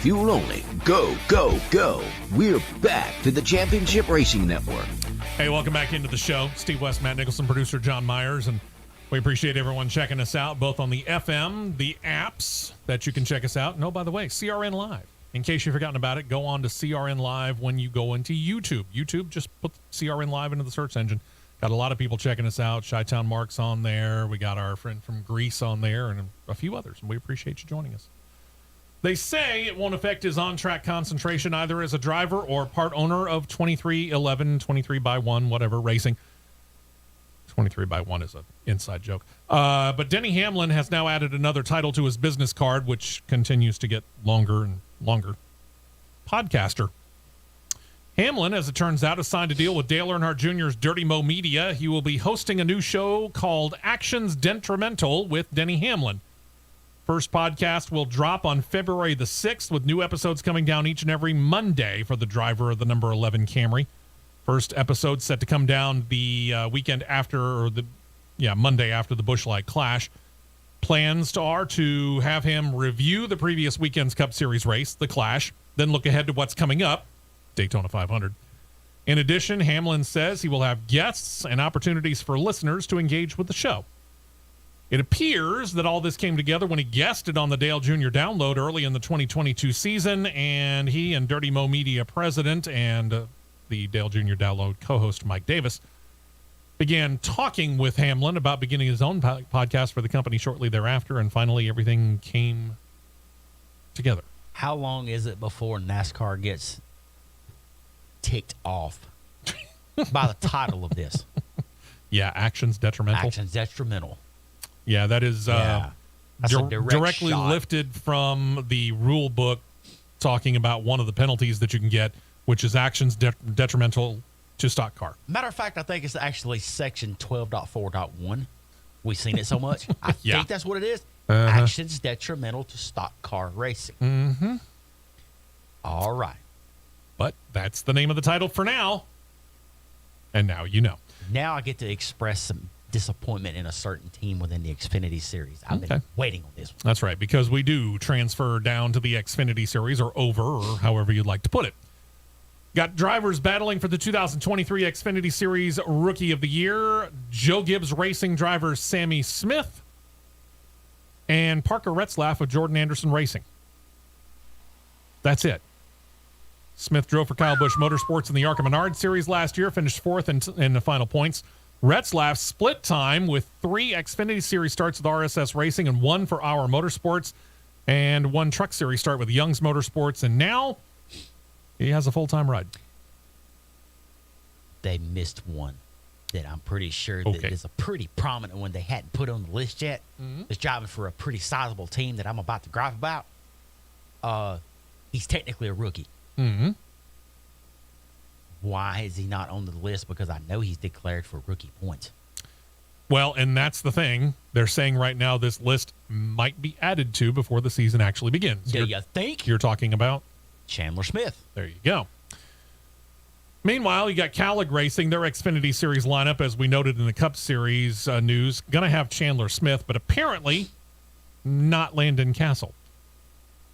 Fuel only. Go, go, go. We're back to the Championship Racing Network. Hey, welcome back into the show. Steve West, Matt Nicholson, producer John Myers, and we appreciate everyone checking us out, both on the FM, the apps that you can check us out. And, oh, by the way, CRN Live. In case you've forgotten about it, go on to CRN Live when you go into YouTube. YouTube, just put CRN Live into the search engine. Got a lot of people checking us out. Chi-Town Mark's on there. We got our friend from Greece on there and a few others. And we appreciate you joining us. They say it won't affect his on-track concentration either as a driver or part owner of 2311, 23x1, whatever, racing. 23x1 is an inside joke. But Denny Hamlin has now added another title to his business card, which continues to get longer and longer. Podcaster. Hamlin, as it turns out, has signed a deal with Dale Earnhardt Jr.'s Dirty Mo Media. He will be hosting a new show called Actions Detrimental with Denny Hamlin. First podcast will drop on February the 6th, with new episodes coming down each and every Monday for the driver of the number 11 Camry. First episode set to come down the weekend after, or Monday after the Busch Light Clash. Plans are to have him review the previous weekend's Cup Series race, the Clash, then look ahead to what's coming up, Daytona 500. In addition, Hamlin says he will have guests and opportunities for listeners to engage with the show. It appears that all this came together when he guested on the Dale Jr. Download early in the 2022 season, and he and Dirty Mo Media president and the Dale Jr. Download co-host Mike Davis began talking with Hamlin about beginning his own podcast for the company shortly thereafter, and finally everything came together. How long is it before NASCAR gets ticked off by the title of this? Yeah, Actions Detrimental. Actions Detrimental. Yeah, that is That's a direct directly shot. lifted from the rule book talking about one of the penalties that you can get, which is actions detrimental to stock car. Matter of fact, I think it's actually section 12.4.1. We've seen it so much. I Yeah. think that's what it is. Uh-huh. Actions detrimental to stock car racing. Mm-hmm. All right. But that's the name of the title for now. And now you know. Now I get to express some disappointment in a certain team within the Xfinity series. I've been Okay. waiting on this one. That's right, because we do transfer down to the Xfinity Series, or over, or however you'd like to put it. Got drivers battling for the 2023 Xfinity Series Rookie of the Year. Joe Gibbs Racing driver Sammy Smith and Parker Retzlaff of Jordan Anderson Racing. That's it. Smith drove for Kyle Busch Motorsports in the ARCA Menard Series last year, finished fourth in the final points. Retzlaff split time with 3 Xfinity Series starts with RSS Racing and 1 for Our Motorsports, and 1 Truck Series start with Young's Motorsports, and now he has a full-time ride. They missed one that I'm pretty sure Okay. that is a pretty prominent one they hadn't put on the list yet. Mm-hmm. It's driving for a pretty sizable team that I'm about to gripe about. He's technically a rookie. Mm-hmm. Why is he not on the list? Because I know he's declared for rookie points. Well, and that's the thing. They're saying right now this list might be added to before the season actually begins. Do you think? You're talking about? Chandler Smith. There you go. Meanwhile, you got Calic Racing, their Xfinity Series lineup, as we noted in the Cup Series news, going to have Chandler Smith, but apparently not Landon Castle.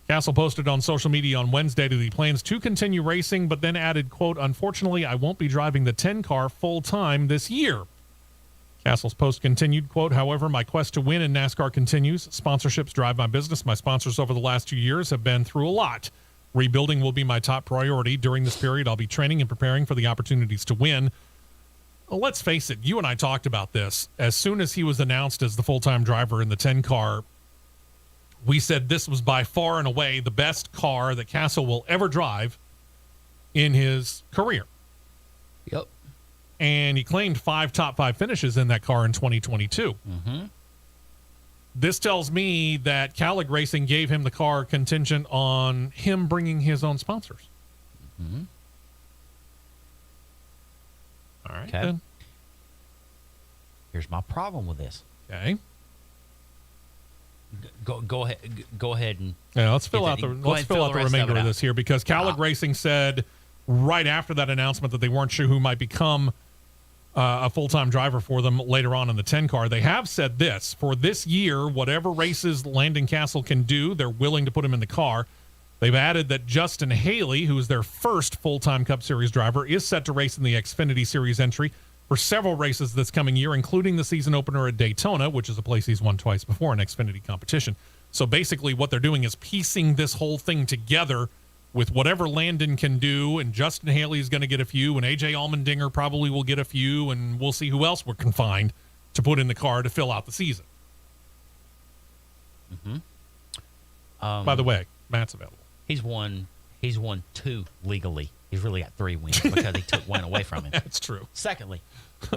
Castle posted on social media on Wednesday that he plans to continue racing, but then added, quote, "Unfortunately, I won't be driving the 10 car full-time this year." Castle's post continued, quote, "However, my quest to win in NASCAR continues. Sponsorships drive my business. My sponsors over the last 2 years have been through a lot. Rebuilding will be my top priority. During this period, I'll be training and preparing for the opportunities to win." Well, let's face it, you and I talked about this. As soon as he was announced as the full-time driver in the 10 car, we said this was by far and away the best car that Castle will ever drive in his career. Yep. And he claimed 5 top 5 finishes in that car in 2022. Mm-hmm. This tells me that Calic Racing gave him the car contingent on him bringing his own sponsors. Mm-hmm. All right, Okay. then. Here's my problem with this. Okay. Go ahead and Yeah, let's fill Go out the ahead let's and fill fill out the the rest of remainder it of out. this here, because Calic Racing said right after that announcement that they weren't sure who might become a full-time driver for them later on in the 10 car. They have said this: for this year, whatever races Landon Castle can do, they're willing to put him in the car. They've added that Justin Haley, who is their first full-time Cup Series driver, is set to race in the Xfinity Series entry for several races this coming year, including the season opener at Daytona, which is a place he's won twice before in Xfinity competition. So basically what they're doing is piecing this whole thing together with whatever Landon can do, and Justin Haley's going to get a few, and A.J. Allmendinger probably will get a few, and we'll see who else we can find to put in the car to fill out the season. By the way, Matt's available. He's won 2 legally. He's really got 3 wins because he took one away from him. That's true. Secondly,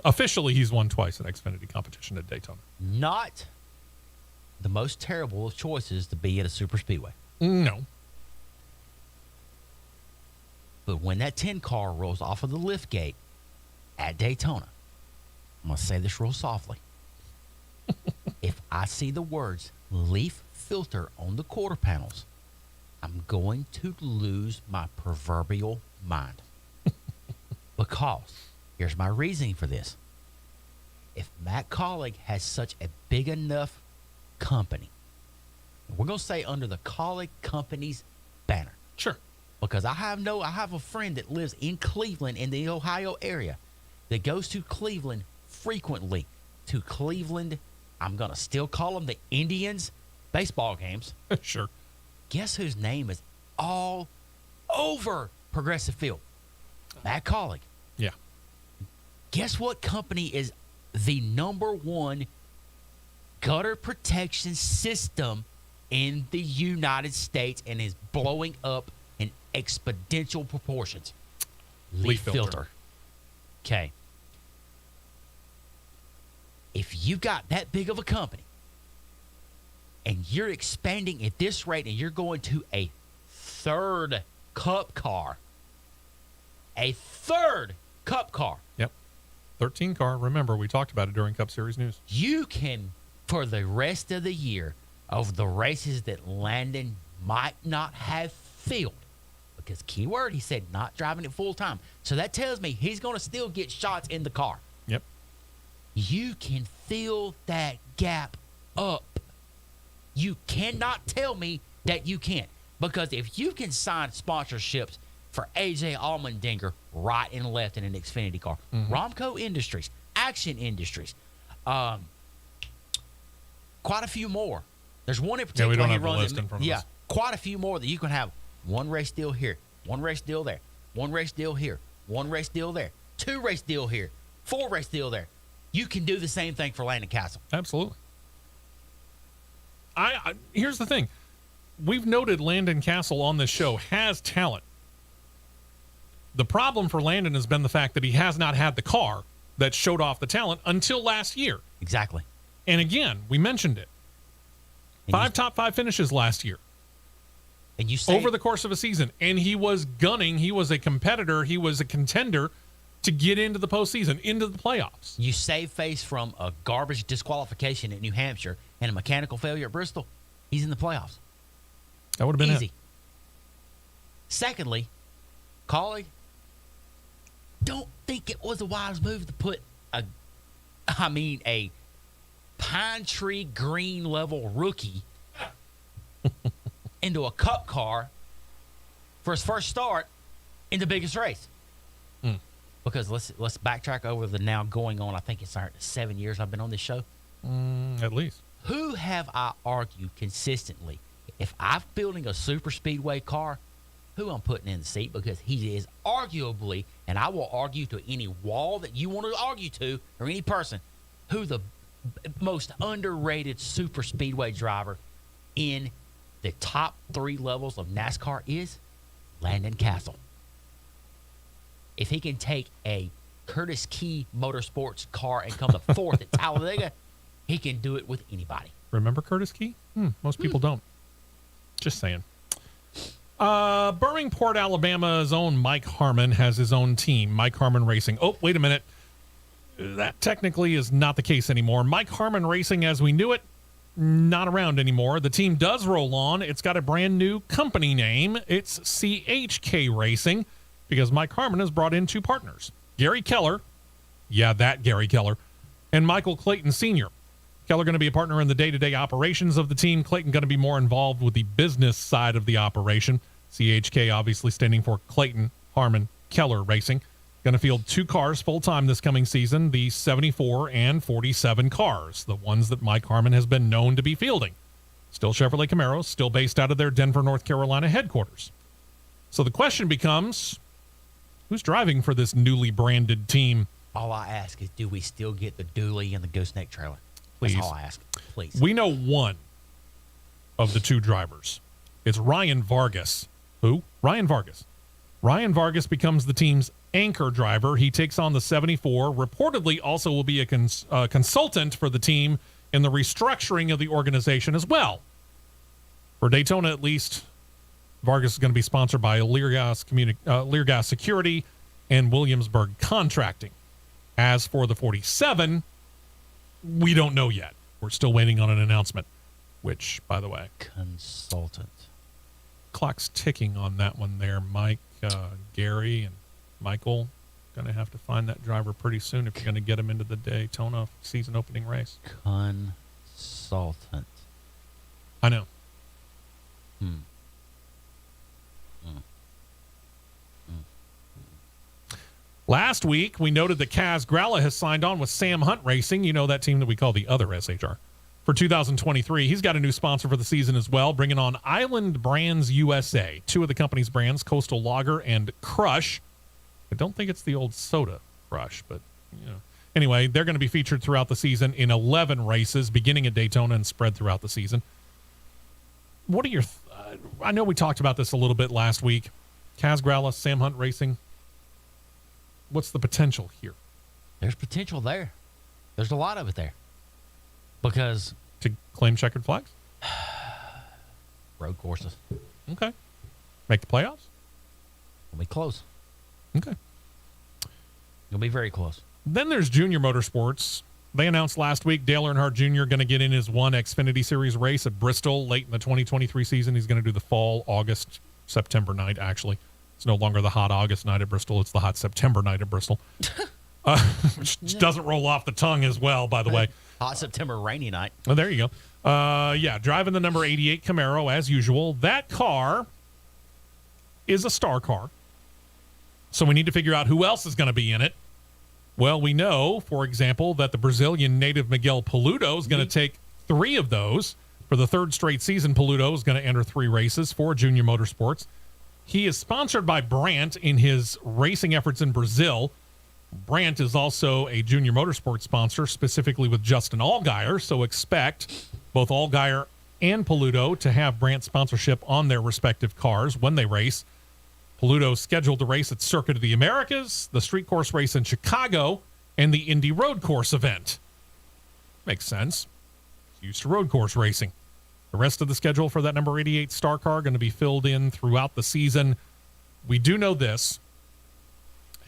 officially, he's won twice in Xfinity competition at Daytona. Not the most terrible of choices to be at a super speedway. No. But when that 10 car rolls off of the lift gate at Daytona, I'm going to say this real softly. If I see the words leaf filter on the quarter panels, I'm going to lose my proverbial mind. Because here's my reasoning for this. If Matt Colleague has such a big enough company, we're going to say under the Colleague Company's banner. Sure. Because I have a friend that lives in Cleveland in the Ohio area that goes to Cleveland frequently to Cleveland. I'm going to still call them the Indians baseball games. Sure. Guess whose name is all over Progressive Field? Matt Colleague. Yeah. Guess what company is the #1 gutter protection system in the United States and is blowing up in exponential proportions? Leaf filter. Okay. If you got that big of a company and you're expanding at this rate and you're going to a 3rd cup car, yep, 13 car. Remember, we talked about it during Cup Series News. you can, for the rest of the year, of the races that Landon might not have filled, because keyword, he said not driving it full time. So that tells me he's going to still get shots in the car. Yep. You can fill that gap up. You cannot tell me that you can't. Because if you can sign sponsorships for A.J. Allmendinger right and left in an Xfinity car, Romco Industries, Action Industries, quite a few more. There's one in particular. we don't he have the runs list in front of us. Quite a few more that you can have. One race deal here, one race deal there, one race deal here, one race deal there, 2 race deal here, 4 race deal there. You can do the same thing for Landon Castle. Absolutely. I here's the thing. We've noted Landon Castle on this show has talent. The problem for Landon has been the fact that he has not had the car that showed off the talent until last year. Exactly. And again, we mentioned it. 5 top 5 finishes last year. And you say Over the course of a season. And he was gunning. He was a competitor. He was a contender to get into the postseason, into the playoffs. you save face from a garbage disqualification at New Hampshire and a mechanical failure at Bristol. He's in the playoffs. That would have been Easy. it. Secondly, Colleague, don't think it was a wise move to put a pine tree green level rookie into a cup car for his first start in the biggest race. Because let's backtrack over the now going on, I think it's 7 years I've been on this show. At least. Who have I argued consistently? If I'm building a super speedway car, who I'm putting in the seat? Because he is arguably, and I will argue to any wall that you want to argue to, or any person, who the most underrated super speedway driver in the top 3 levels of NASCAR is? Landon Castle. If he can take a Curtis Key Motorsports car and come to 4th at Talladega, he can do it with anybody. Remember Curtis Key? Most people don't. Just saying. Birmingport, Alabama's own Mike Harmon has his own team, Mike Harmon Racing. Oh, wait a minute. That technically is not the case anymore. Mike Harmon Racing, as we knew it, not around anymore. The team does roll on. It's got a brand new company name. It's CHK Racing, because Mike Harmon has brought in 2 partners, Gary Keller, that Gary Keller, and Michael Clayton Sr. Keller going to be a partner in the day-to-day operations of the team. Clayton going to be more involved with the business side of the operation. CHK obviously standing for Clayton Harmon Keller Racing. Going to field 2 cars full-time this coming season, the 74 and 47 cars, the ones that Mike Harmon has been known to be fielding. Still Chevrolet Camaros, still based out of their Denver, North Carolina headquarters. So the question becomes, who's driving for this newly branded team? All I ask is, do we still get the dually and the gooseneck trailer? Please. That's all I ask. Please. We know one of the two drivers. It's Ryan Vargas. Who? Ryan Vargas. Ryan Vargas becomes the team's anchor driver. He takes on the 74. Reportedly also will be a consultant for the team in the restructuring of the organization as well. For Daytona, at least, Vargas is going to be sponsored by Leargas Security and Williamsburg Contracting. As for the 47, we don't know yet. We're still waiting on an announcement, which, by the way, Consultant. clock's ticking on that one there. Mike, Gary, and Michael going to have to find that driver pretty soon if you're going to get him into the Daytona season opening race. Consultant. I know. Last week, we noted that Kaz Gralla has signed on with Sam Hunt Racing. You know, that team that we call the other SHR. For 2023, he's got a new sponsor for the season as well, bringing on Island Brands USA. Two of the company's brands, Coastal Lager and Crush. I don't think it's the old soda Crush, but, you know. Anyway, they're going to be featured throughout the season in 11 races, beginning at Daytona and spread throughout the season. What are your... I know we talked about this a little bit last week. Kaz Gralla, Sam Hunt Racing. What's the potential here? There's potential there. There's a lot of it there. Because... To claim checkered flags? Road courses. Okay. Make the playoffs? We'll be close. Okay. You'll be very close. Then there's Junior Motorsports. They announced last week Dale Earnhardt Jr. going to get in his one Xfinity Series race at Bristol late in the 2023 season. He's going to do the fall, August, September night, actually. It's no longer the hot August night at Bristol. It's the hot September night at Bristol. Which doesn't roll off the tongue as well, by the way. Hot September rainy night. Well, there you go. Yeah, driving the number 88 Camaro as usual. That car is a star car. So we need to figure out who else is going to be in it. Well, we know, for example, that the Brazilian native Miguel Paludo is going to take 3 of those. For the third straight season, Paludo is going to enter 3 races for Junior Motorsports. He is sponsored by Brandt in his racing efforts in Brazil. Brandt is also a Junior Motorsports sponsor, specifically with Justin Allgaier, so expect both Allgaier and Paludo to have Brandt sponsorship on their respective cars when they race. Paludo scheduled to race at Circuit of the Americas, the street course race in Chicago, and the Indy Road Course event. Makes sense. He's used to road course racing. The rest of the schedule for that number 88 star car going to be filled in throughout the season. We do know this.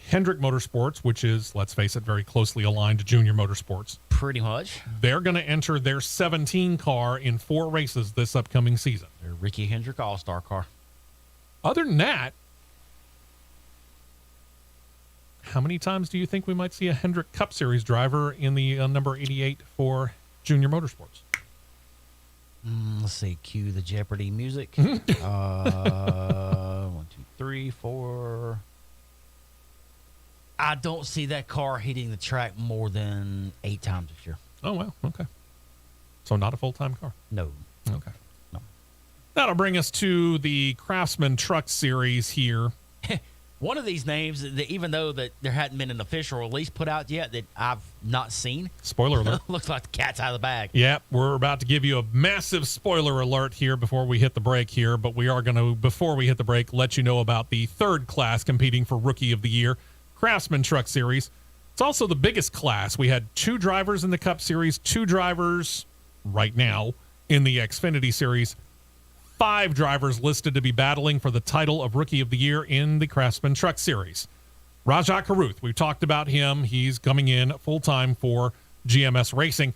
Hendrick Motorsports, which is, let's face it, very closely aligned to Junior Motorsports. Pretty much. They're going to enter their 17 car in 4 races this upcoming season. Their Ricky Hendrick All-Star car. Other than that, how many times do you think we might see a Hendrick Cup Series driver in the number 88 for Junior Motorsports? Let's see. Cue the Jeopardy music. 1, 2, 3, 4. I don't see that car hitting the track more than 8 times this year. Oh, well, okay. So not a full-time car? No. Okay. No. That'll bring us to the Craftsman Truck Series here. One of these names, that even though that there hadn't been an official release put out yet that I've not seen. Spoiler alert. Looks like the cat's out of the bag. Yeah, we're about to give you a massive spoiler alert here before we hit the break here, but we are going to, before we hit the break, let you know about the third class competing for Rookie of the Year, Craftsman Truck Series. It's also the biggest class. We had 2 drivers in the Cup Series, 2 drivers right now in the Xfinity Series, 5 drivers listed to be battling for the title of Rookie of the Year in the Craftsman Truck Series. Rajat Karuth, we've talked about him. He's coming in full-time for GMS Racing.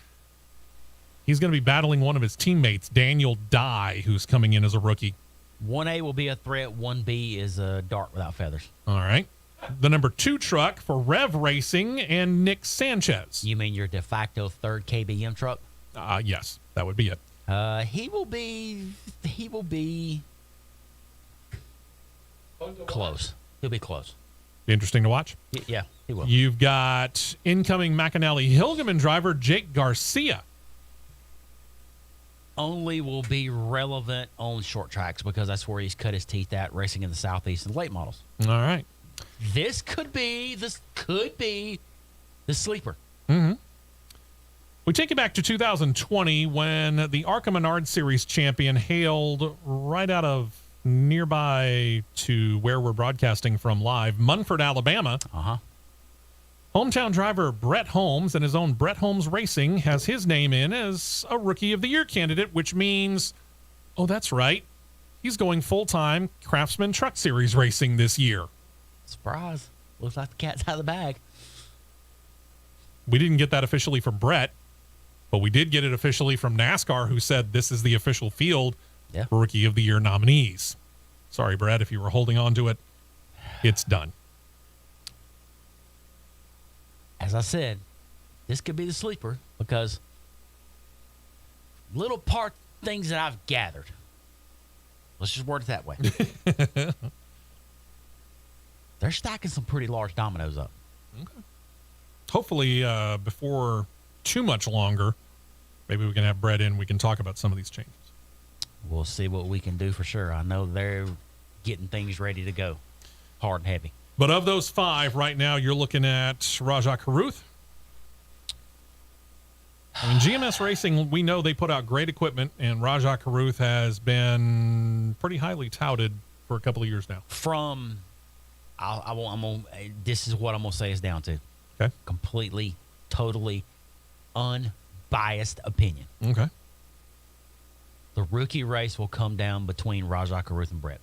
He's going to be battling one of his teammates, Daniel Dye, who's coming in as a rookie. 1A will be a threat. 1B is a dart without feathers. All right. The number 2 truck for Rev Racing and Nick Sanchez. You mean your de facto third KBM truck? Yes, that would be it. He will be close. He'll be close. Interesting to watch. Yeah, he will. You've got incoming McAnally Hilgeman driver Jake Garcia. only will be relevant on short tracks because that's where he's cut his teeth at racing in the Southeast and late models. All right. This could be the sleeper. Mm-hmm. We take it back to 2020 when the ARCA Menard Series champion hailed right out of nearby to where we're broadcasting from live, Munford, Alabama. Uh-huh. Hometown driver Brett Holmes and his own Brett Holmes Racing has his name in as a Rookie of the Year candidate, which means, oh, that's right, he's going full-time Craftsman Truck Series racing this year. Surprise. Looks like the cat's out of the bag. We didn't get that officially from Brett, but we did get it officially from NASCAR, who said this is the official field for Rookie of the Year nominees. Sorry, Brett, if you were holding on to it, it's done. As I said, this could be the sleeper because little part things that I've gathered. Let's just word it that way. They're stacking some pretty large dominoes up. Okay. Hopefully, before too much longer, maybe we can have Brett in. We can talk about some of these changes. We'll see what we can do for sure. I know they're getting things ready to go, hard and heavy. But of those 5 right now, you're looking at Rajah Caruth. I mean, GMS Racing, we know they put out great equipment, and Rajah Caruth has been pretty highly touted for a couple of years now. This is what I'm gonna say is down to. Okay. Completely, totally unbiased opinion. Okay. The rookie race will come down between Rajah Caruth and Brett.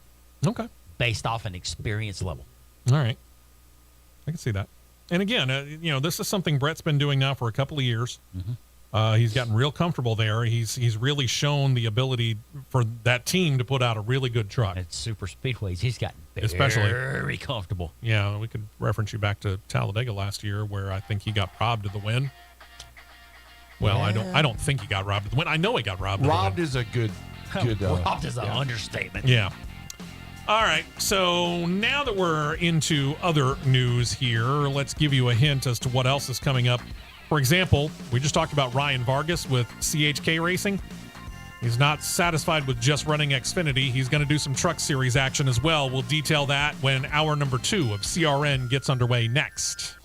Okay. Based off an experience level. All right. I can see that. And again, this is something Brett's been doing now for a couple of years. Mm-hmm. He's gotten real comfortable there. He's really shown the ability for that team to put out a really good truck. At super speedways, he's gotten very comfortable. Yeah, we could reference you back to Talladega last year, where I think he got robbed of the win. Well, Yeah. I don't think he got robbed of the win. I know he got robbed. Robbed of the win. is a good. Robbed is an understatement. Yeah. All right. So now that we're into other news here, let's give you a hint as to what else is coming up. For example, we just talked about Ryan Vargas with CHK Racing. He's not satisfied with just running Xfinity. He's going to do some Truck Series action as well. We'll detail that when hour number 2 of CRN gets underway next.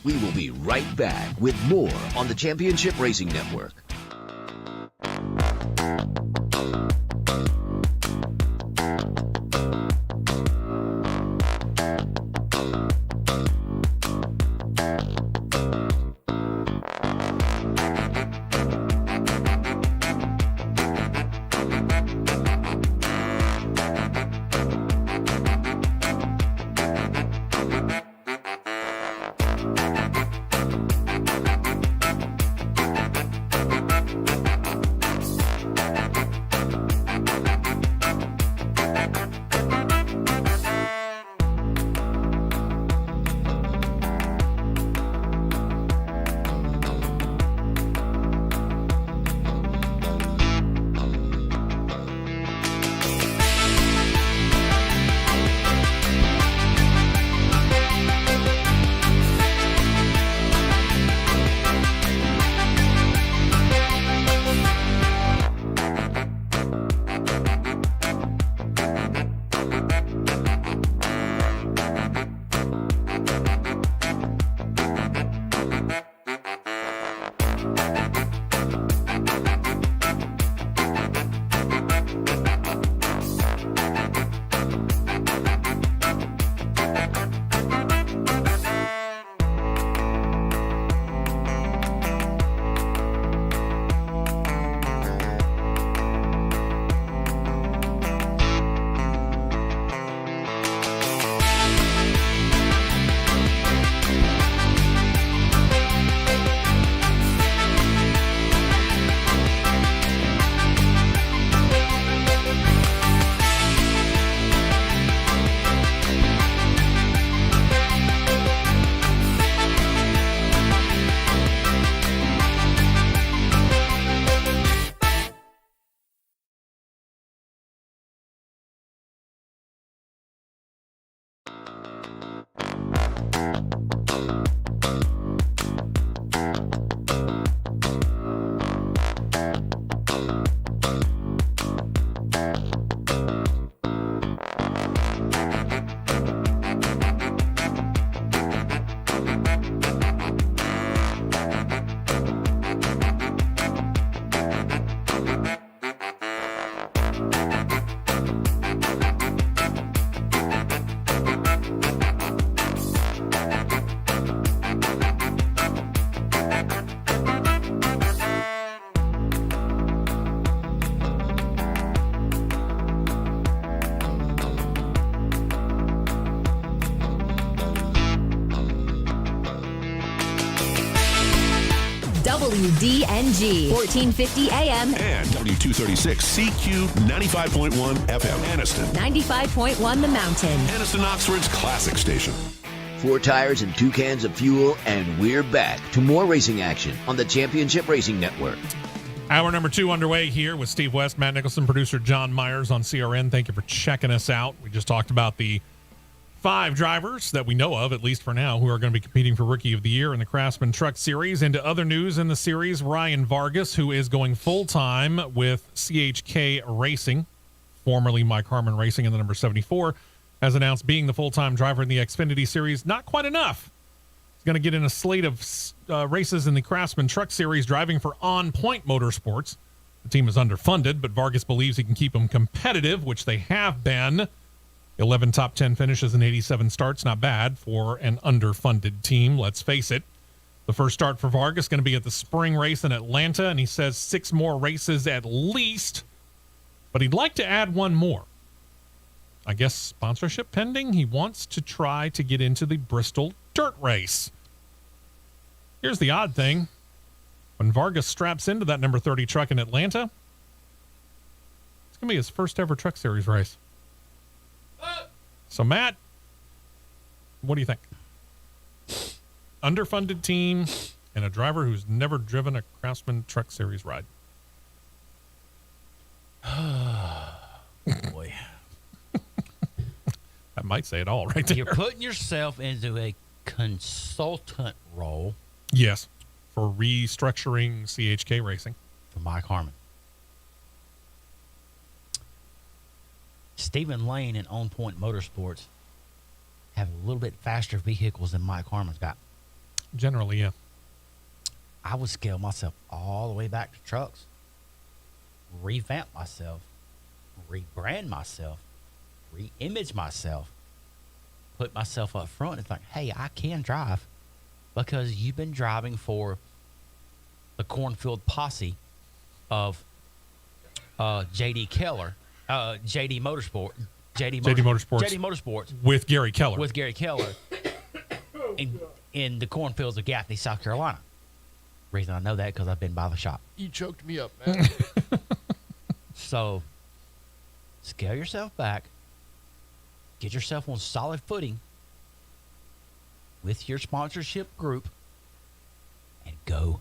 We will be right back with more on the Championship Racing Network. WNG 1450 AM And W236 CQ 95.1 FM Anniston. 95.1 The Mountain. Anniston Oxford's classic station. 4 tires and 2 cans of fuel, and we're back to more racing action on the Championship Racing Network. Hour number 2 underway here with Steve West, Matt Nicholson, producer John Myers on CRN. Thank you for checking us out. We just talked about the 5 drivers that we know of, at least for now, who are going to be competing for Rookie of the Year in the Craftsman Truck Series. Into other news in the series, Ryan Vargas, who is going full-time with CHK Racing, formerly Mike Harmon Racing in the number 74, has announced being the full-time driver in the Xfinity Series. Not quite enough. He's going to get in a slate of races in the Craftsman Truck Series, driving for On Point Motorsports. The team is underfunded, but Vargas believes he can keep them competitive, which they have been. 11 top 10 finishes and 87 starts. Not bad for an underfunded team, let's face it. The first start for Vargas going to be at the spring race in Atlanta, and he says 6 more races at least, but he'd like to add 1 more. I guess sponsorship pending. He wants to try to get into the Bristol Dirt Race. Here's the odd thing. When Vargas straps into that number 30 truck in Atlanta, it's going to be his first ever Truck Series race. So, Matt, what do you think? Underfunded team and a driver who's never driven a Craftsman Truck Series ride. Boy. That might say it all right there. You're putting yourself into a consultant role Yes, for restructuring CHK Racing. for Mike Harmon. Stephen Lane and On Point Motorsports have a little bit faster vehicles than Mike Harmon's got. Generally, yeah. I would scale myself all the way back to trucks, revamp myself, rebrand myself, re-image myself, put myself up front and think, hey, I can drive, because you've been driving for the cornfield posse of JD Keller, JD Motorsports, With Gary Keller. with Gary Keller in the cornfields of Gaffney, South Carolina. Reason I know that because I've been by the shop. You choked me up, man. So, scale yourself back, get yourself on solid footing with your sponsorship group, and go.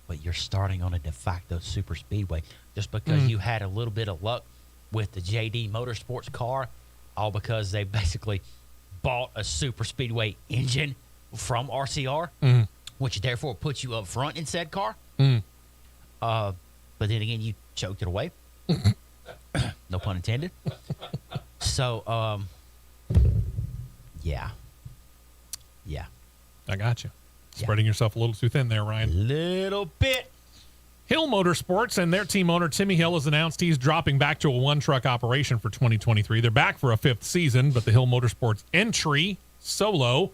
But you're starting on a de facto super speedway just because you had a little bit of luck with the JD Motorsports car, all because they basically bought a super speedway engine from RCR, which therefore puts you up front in said car. But then again, you choked it away. No pun intended. So, yeah. I got you. Spreading yourself a little too thin there, Ryan. Little bit. Hill Motorsports and their team owner, Timmy Hill, has announced he's dropping back to a 1-truck operation for 2023. They're back for a 5th season, but the Hill Motorsports entry solo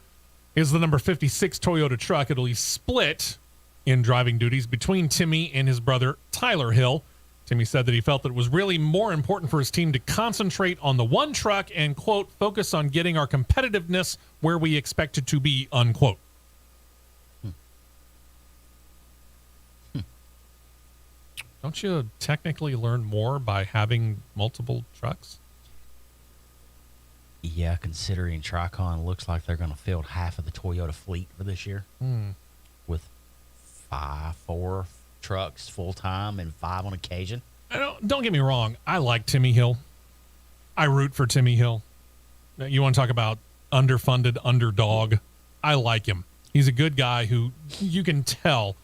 is the number 56 Toyota truck. It'll be split in driving duties between Timmy and his brother, Tyler Hill. Timmy said that he felt that it was really more important for his team to concentrate on the 1 truck and, quote, focus on getting our competitiveness where we expect it to be, unquote. Don't you technically learn more by having multiple trucks? Yeah, considering Tricon looks like they're going to field half of the Toyota fleet for this year with 4 trucks full-time and 5 on occasion. Don't get me wrong. I like Timmy Hill. I root for Timmy Hill. You want to talk about underfunded underdog? I like him. He's a good guy who you can tell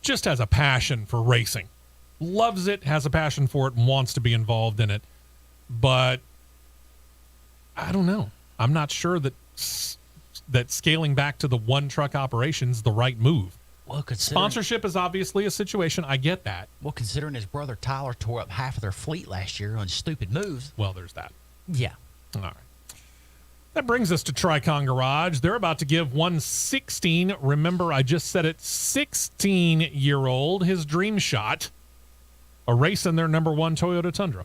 just has a passion for racing. Loves it, has a passion for it, and wants to be involved in it. But I don't know. I'm not sure that scaling back to the 1-truck operation's the right move. Well, Sponsorship is obviously a situation. I get that. Well, considering his brother Tyler tore up half of their fleet last year on stupid moves. Well, there's that. Yeah. All right. That brings us to Tricon Garage. They're about to give 116. Remember, I just said it, 16-year-old, his dream shot. A race in their number 1 Toyota Tundra.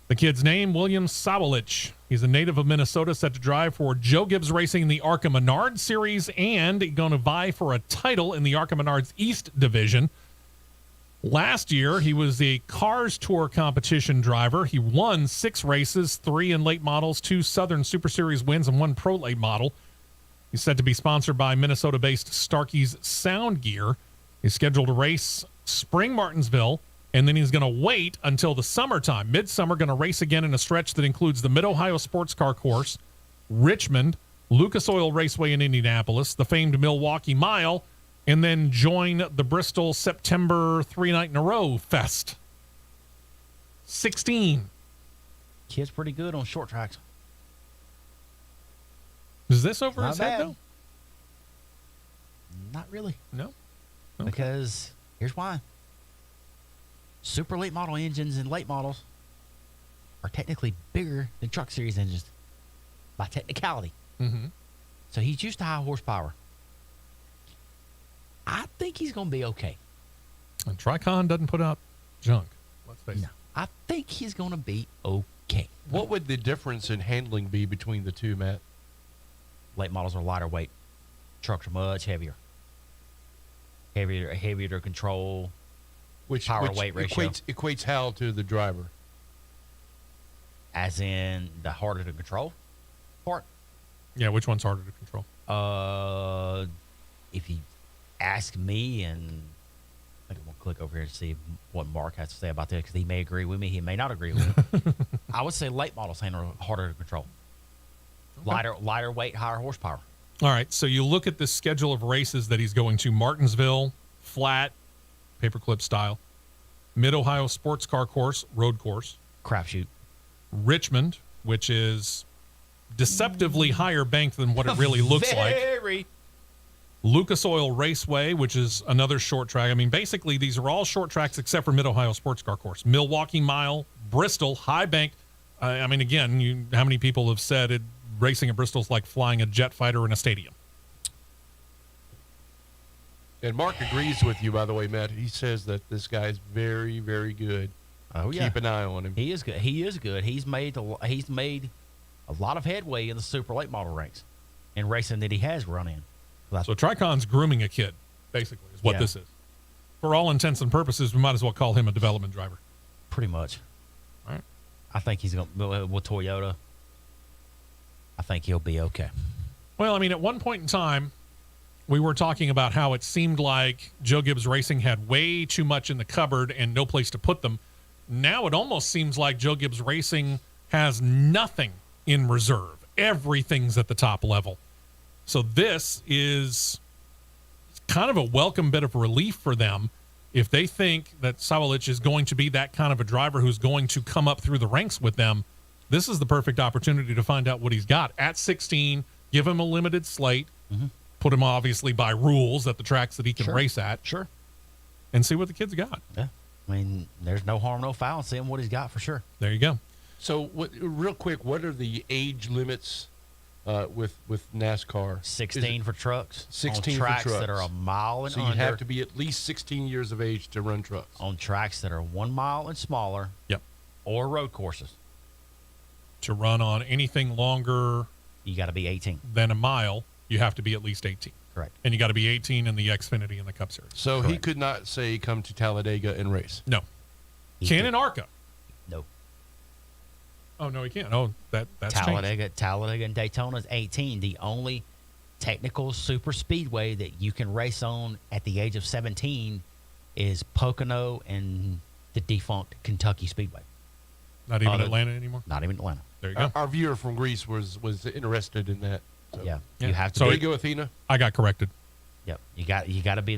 The kid's name, William Sabolich. He's a native of Minnesota, set to drive for Joe Gibbs Racing in the ARCA Menard Series and going to vie for a title in the ARCA Menards East Division. Last year, he was a Cars Tour competition driver. He won 6 races, 3 in late models, 2 Southern Super Series wins, and 1 Pro Late model. He's said to be sponsored by Minnesota-based Starkey's Sound Gear. He's scheduled to race Spring Martinsville, and then he's going to wait until the summertime. Midsummer, going to race again in a stretch that includes the Mid-Ohio Sports Car Course, Richmond, Lucas Oil Raceway in Indianapolis, the famed Milwaukee Mile, and then join the Bristol September 3-night-in-a-row Fest. 16. Kid's pretty good on short tracks. Is this over Not his head, bad. though? Not really. No? Okay. Because here's why. Super late model engines and late models are technically bigger than truck series engines by technicality. Mm-hmm. So he's used to high horsepower. I think he's going to be okay. And Tricon doesn't put out junk. Let's face it. I think he's going to be okay. What would the difference in handling be between the two, Matt? Late models are lighter weight. Trucks are much heavier. Heavier to control. Which Power-weight ratio. equates how to the driver? As in the harder to control part. Yeah, which one's harder to control? If you ask me, and I think we'll click over here to see what Mark has to say about that, because he may agree with me, he may not agree with me. I would say late models are harder to control. Okay. Lighter weight, higher horsepower. All right, so you look at this schedule of races that he's going to: Martinsville, flat, paperclip style; Mid-Ohio Sports Car Course, road course; Crapshoot. Richmond, which is deceptively higher banked than what it really looks like; Very. Lucas Oil Raceway, which is another short track. I mean, basically, these are all short tracks except for Mid-Ohio Sports Car Course. Milwaukee Mile, Bristol, high bank. I mean, again, how many people have said racing at Bristol's like flying a jet fighter in a stadium? And Mark agrees with you, by the way, Matt. He says that this guy's very, very good. Oh, yeah. Keep an eye on him. He is good. He is good. He's made a lot of headway in the super late model ranks in racing that he has run in. So Tricon's grooming a kid, basically, is what Yeah. this is. For all intents and purposes, we might as well call him a development driver. Pretty much. All right. I think he's going to, with Toyota, I think he'll be okay. Well, I mean, at one point in time, we were talking about how it seemed like Joe Gibbs Racing had way too much in the cupboard and no place to put them. Now it almost seems like Joe Gibbs Racing has nothing in reserve. Everything's at the top level. So this is kind of a welcome bit of relief for them if they think that Sawalich is going to be that kind of a driver who's going to come up through the ranks with them. This is the perfect opportunity to find out what he's got. At 16, give him a limited slate, put him obviously by rules at the tracks that he can race at, Sure. and see what the kid's got. Yeah. I mean, there's no harm, no foul in seeing what he's got for sure. There you go. So, real quick, what are the age limits with NASCAR? 16 for trucks. 16 on for tracks trucks. that are a mile and So you under. have to be at least 16 years of age to run trucks. On tracks that are 1 mile and smaller. Yep. Or road courses. To run on anything longer You got to be 18. than a mile, you have to be at least 18. Correct. And you got to be 18 in the Xfinity and the Cup Series. So he Correct. could not say come to Talladega and race. No. He Can could- in ARCA. No. Oh, no, he can't. Oh, that's changed. Talladega and Daytona is 18. The only technical super speedway that you can race on at the age of 17 is Pocono and the defunct Kentucky Speedway. Not even Other- Atlanta anymore? Not even Atlanta. There you go. Our viewer from Greece was interested in that. So. Yeah. Yeah. You have to So There be. you go, Athena. I got corrected. Yep. You got to be.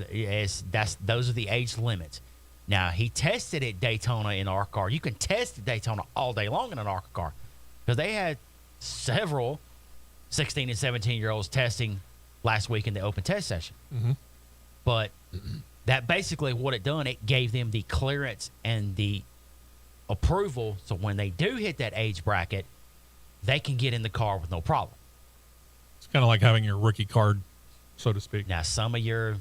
Those are the age limits. Now he tested at Daytona in ARCA car. You can test at Daytona all day long in an ARCA car because they had several 16 and 17-year-olds testing last week in the open test session. Mm-hmm. But that basically what it done. It gave them the clearance and the approval, so when they do hit that age bracket, they can get in the car with no problem. It's kind of like having your rookie card, so to speak. Now, some of your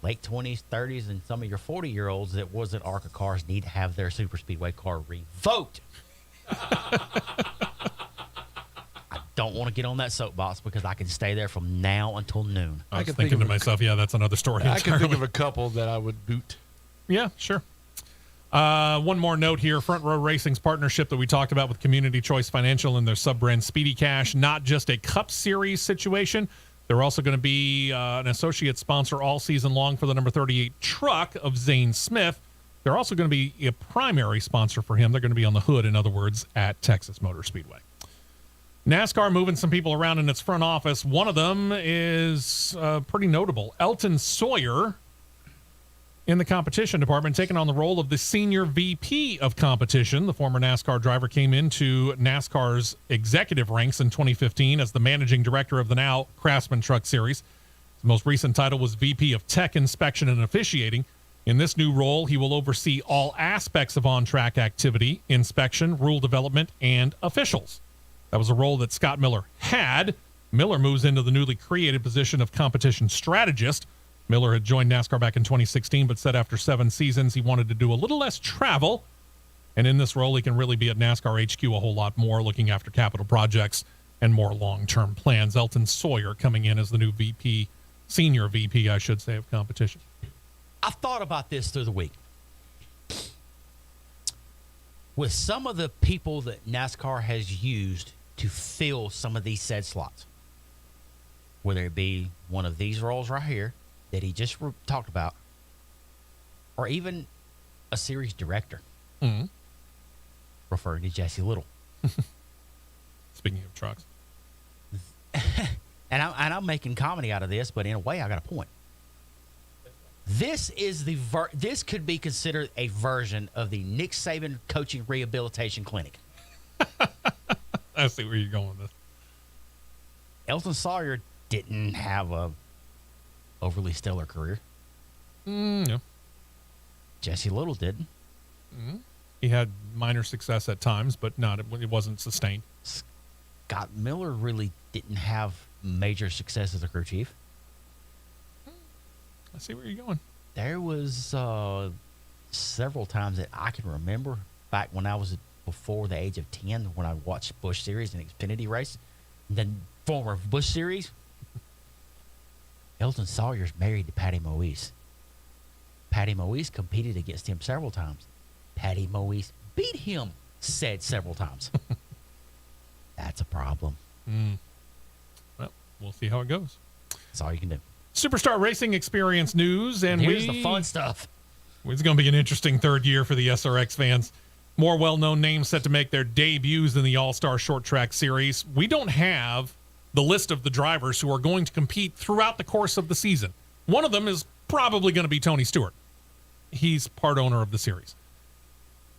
late 20s, 30s, and some of your 40-year-olds that wasn't ARCA cars need to have their super speedway car revoked. don't want to get on that soapbox because I can stay there from now until noon. I was can think thinking to of a- myself, yeah, that's another story. I can think entirely. of a couple that I would boot. Yeah, sure. One more note here. Front Row Racing's partnership that we talked about with Community Choice Financial and their sub-brand Speedy Cash, not just a Cup Series situation. They're also going to be an associate sponsor all season long for the number 38 truck of Zane Smith. They're also going to be a primary sponsor for him. They're going to be on the hood, in other words, at Texas Motor Speedway. NASCAR moving some people around in its front office. One of them is pretty notable. Elton Sawyer in the competition department, taking on the role of the senior VP of competition. The former NASCAR driver came into NASCAR's executive ranks in 2015 as the managing director of the now Craftsman Truck Series. The most recent title was VP of Tech Inspection and Officiating. In this new role, he will oversee all aspects of on-track activity, inspection, rule development, and officials. That was a role that Scott Miller had. Miller moves into the newly created position of competition strategist. Miller had joined NASCAR back in 2016, but said after 7 seasons he wanted to do a little less travel. And in this role, he can really be at NASCAR HQ a whole lot more, looking after capital projects and more long-term plans. Elton Sawyer coming in as the new VP, senior VP, I should say, of competition. I've thought about this through the week. With some of the people that NASCAR has used to fill some of these said slots, whether it be one of these roles right here that he just talked about, or even a series director, referring to Jesse Little. Speaking of trucks. And I'm making comedy out of this, but in a way, I got a point. This is this could be considered a version of the Nick Saban Coaching Rehabilitation Clinic. I see where you're going with this. Elton Sawyer didn't have a overly stellar career. Yeah. Jesse Little didn't. He had minor success at times, but it wasn't sustained. Scott Miller really didn't have major success as a crew chief. I see where you're going. There was several times that I can remember back when I was before the age of 10 when I watched Busch Series and Xfinity race. And then former Busch Series, Elton Sawyer's married to Patty Moise. Patty Moise competed against him several times. Patty Moise beat him, said several times. That's a problem. Well, we'll see how it goes. That's all you can do. Superstar Racing Experience news, and Here's the fun stuff. It's going to be an interesting third year for the SRX fans. More well-known names set to make their debuts in the All-Star Short Track Series. We don't have the list of the drivers who are going to compete throughout the course of the season. One of them is probably going to be Tony Stewart. He's part owner of the series.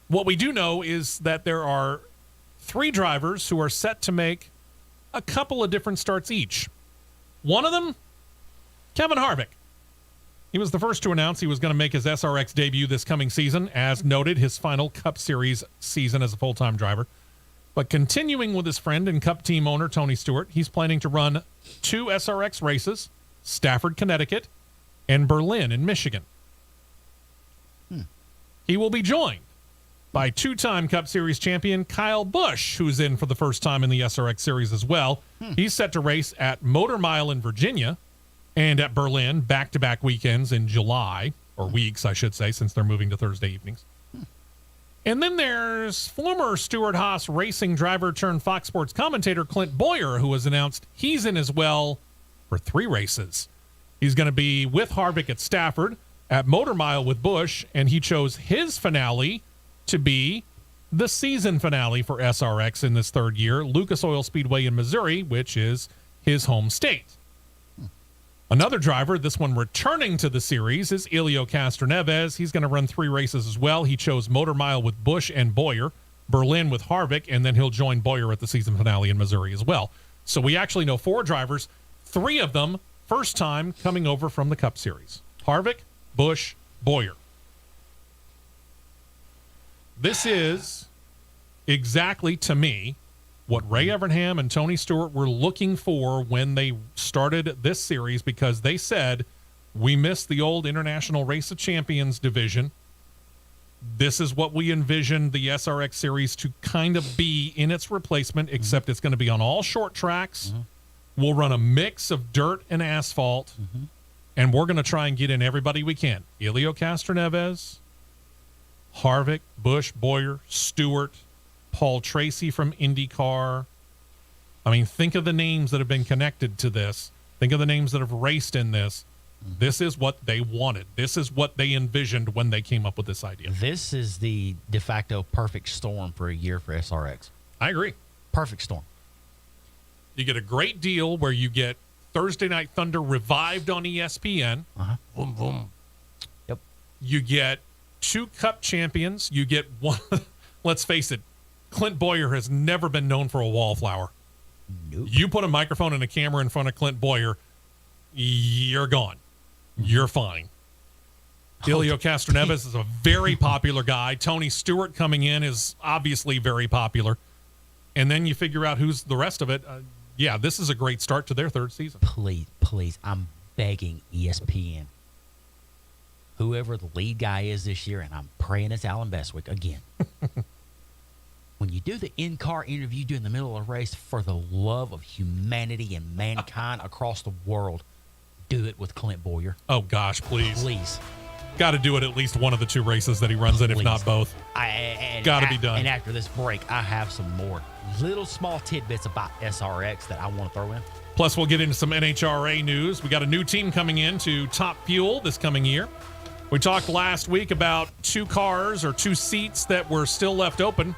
What we do know is that there are 3 drivers who are set to make a couple of different starts each. One of them, Kevin Harvick. He was the first to announce he was going to make his SRX debut this coming season, as noted, his final Cup Series season as a full-time driver. But continuing with his friend and Cup team owner, Tony Stewart, he's planning to run 2 SRX races, Stafford, Connecticut, and Berlin in Michigan. He will be joined by 2-time Cup Series champion Kyle Busch, who's in for the first time in the SRX Series as well. He's set to race at Motor Mile in Virginia and at Berlin back-to-back weekends in July, or weeks, I should say, since they're moving to Thursday evenings. And then there's former Stewart-Haas racing driver turned Fox Sports commentator Clint Boyer, who has announced he's in as well for 3 races. He's going to be with Harvick at Stafford, at Motor Mile with Busch, and he chose his finale to be the season finale for SRX in this third year, Lucas Oil Speedway in Missouri, which is his home state. Another driver, this one returning to the series, is Elio Castroneves. He's going to run 3 races as well. He chose Motor Mile with Busch and Boyer, Berlin with Harvick, and then he'll join Boyer at the season finale in Missouri as well. So we actually know 4 drivers, 3 of them first time coming over from the Cup Series. Harvick, Busch, Boyer. This is exactly, to me, what Ray Evernham and Tony Stewart were looking for when they started this series, because they said, we missed the old International Race of Champions division. This is what we envisioned the SRX series to kind of be in its replacement, except it's going to be on all short tracks. We'll run a mix of dirt and asphalt, and we're going to try and get in everybody we can. Helio Castroneves, Harvick, Busch, Boyer, Stewart, Paul Tracy from Indycar. I mean, think of the names that have been connected to this. Think of the names that have raced in this. This is what they wanted. This is what they envisioned when they came up with this idea. This is the de facto perfect storm for a year for SRX. I agree. Perfect storm. You get a great deal where you get Thursday Night Thunder revived on ESPN. Boom, boom. Yep. You get 2 Cup champions. You get one. Let's face it, Clint Boyer has never been known for a wallflower. Nope. You put a microphone and a camera in front of Clint Boyer, you're gone. You're fine. Helio Castroneves is a very popular guy. Tony Stewart coming in is obviously very popular. And then you figure out who's the rest of it. Yeah, this is a great start to their 3rd season. Please, I'm begging ESPN. Whoever the lead guy is this year, and I'm praying it's Alan Bestwick again. When you do the in-car interview during the middle of a race, for the love of humanity and mankind across the world, do it with Clint Boyer. Oh, gosh, please. Please. Got to do it at least one of the 2 races that he runs in, if not both. Got to be done. And after this break, I have some more little small tidbits about SRX that I want to throw in. Plus, we'll get into some NHRA news. We got a new team coming in to Top Fuel this coming year. We talked last week about 2 cars or 2 seats that were still left open.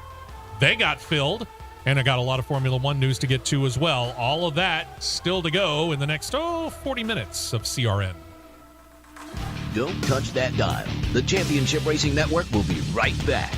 They got filled. And I got a lot of Formula One news to get to as well. All of that still to go in the next 40 minutes of CRN. Don't touch that dial. The Championship Racing Network will be right back.